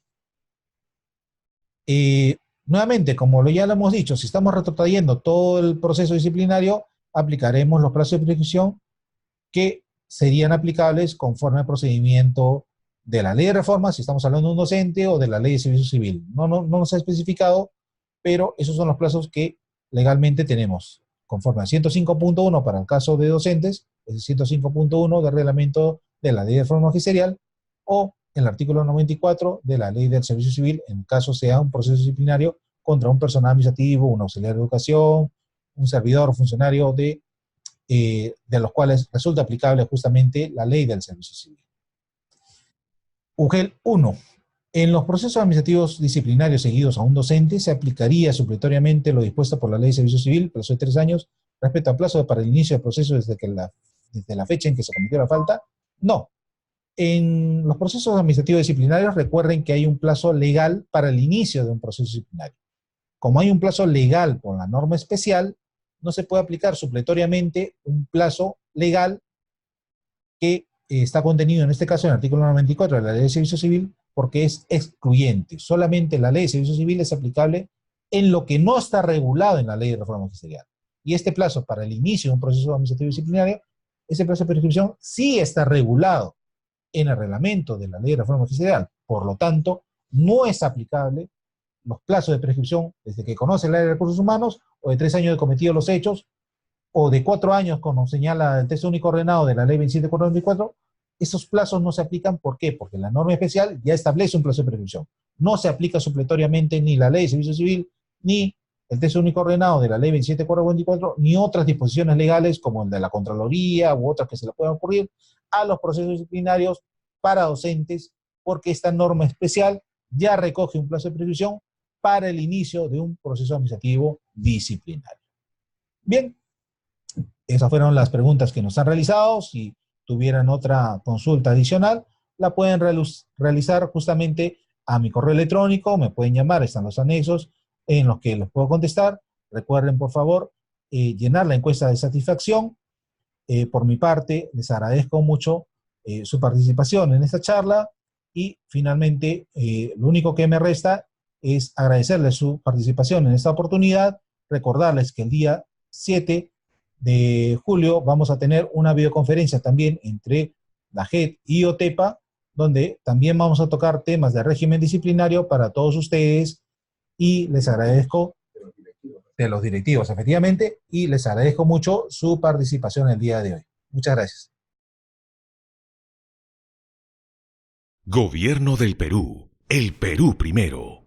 Nuevamente, como ya lo hemos dicho, si estamos retrotrayendo todo el proceso disciplinario, aplicaremos los plazos de prescripción que serían aplicables conforme al procedimiento de la ley de reforma, si estamos hablando de un docente, o de la ley de servicio civil. No nos ha especificado, pero esos son los plazos que legalmente tenemos, conforme a 105.1 para el caso de docentes, el 105.1 del reglamento de la ley de reforma magisterial, o el artículo 94 de la ley del servicio civil, en caso sea un proceso disciplinario contra un personal administrativo, un auxiliar de educación, un servidor o funcionario de los cuales resulta aplicable justamente la ley del servicio civil. UGEL 1. En los procesos administrativos disciplinarios seguidos a un docente se aplicaría supletoriamente lo dispuesto por la ley de servicio civil, plazo de 3 años, respecto al plazo para el inicio del proceso desde la fecha en que se cometió la falta. No. En los procesos administrativos disciplinarios recuerden que hay un plazo legal para el inicio de un proceso disciplinario. Como hay un plazo legal por la norma especial, no se puede aplicar supletoriamente un plazo legal que está contenido en este caso en el artículo 94 de la Ley de Servicio Civil, porque es excluyente. Solamente la Ley de Servicio Civil es aplicable en lo que no está regulado en la Ley de Reforma Magisterial. Y este plazo para el inicio de un proceso administrativo disciplinario, ese plazo de prescripción sí está regulado en el reglamento de la Ley de Reforma Magisterial. Por lo tanto, no es aplicable los plazos de prescripción desde que conoce la ley de recursos humanos, o de 3 años de cometido los hechos, o de 4 años, como señala el texto único ordenado de la ley 27424, esos plazos no se aplican. ¿Por qué? Porque la norma especial ya establece un plazo de prescripción. No se aplica supletoriamente ni la ley de servicio civil, ni el texto único ordenado de la ley 27424, ni otras disposiciones legales como el de la Contraloría u otras que se le puedan ocurrir a los procesos disciplinarios para docentes, porque esta norma especial ya recoge un plazo de prescripción para el inicio de un proceso administrativo disciplinario. Bien, esas fueron las preguntas que nos han realizado. Si tuvieran otra consulta adicional, la pueden realizar justamente a mi correo electrónico, me pueden llamar, están los anexos en los que les puedo contestar. Recuerden, por favor, llenar la encuesta de satisfacción. Por mi parte, les agradezco mucho su participación en esta charla, y finalmente, lo único que me resta es agradecerles su participación en esta oportunidad, recordarles que el día 7 de julio vamos a tener una videoconferencia también entre la JED y OTEPA, donde también vamos a tocar temas de régimen disciplinario para todos ustedes, y les agradezco, de los directivos efectivamente, y les agradezco mucho su participación el día de hoy. Muchas gracias. Gobierno del Perú. El Perú primero.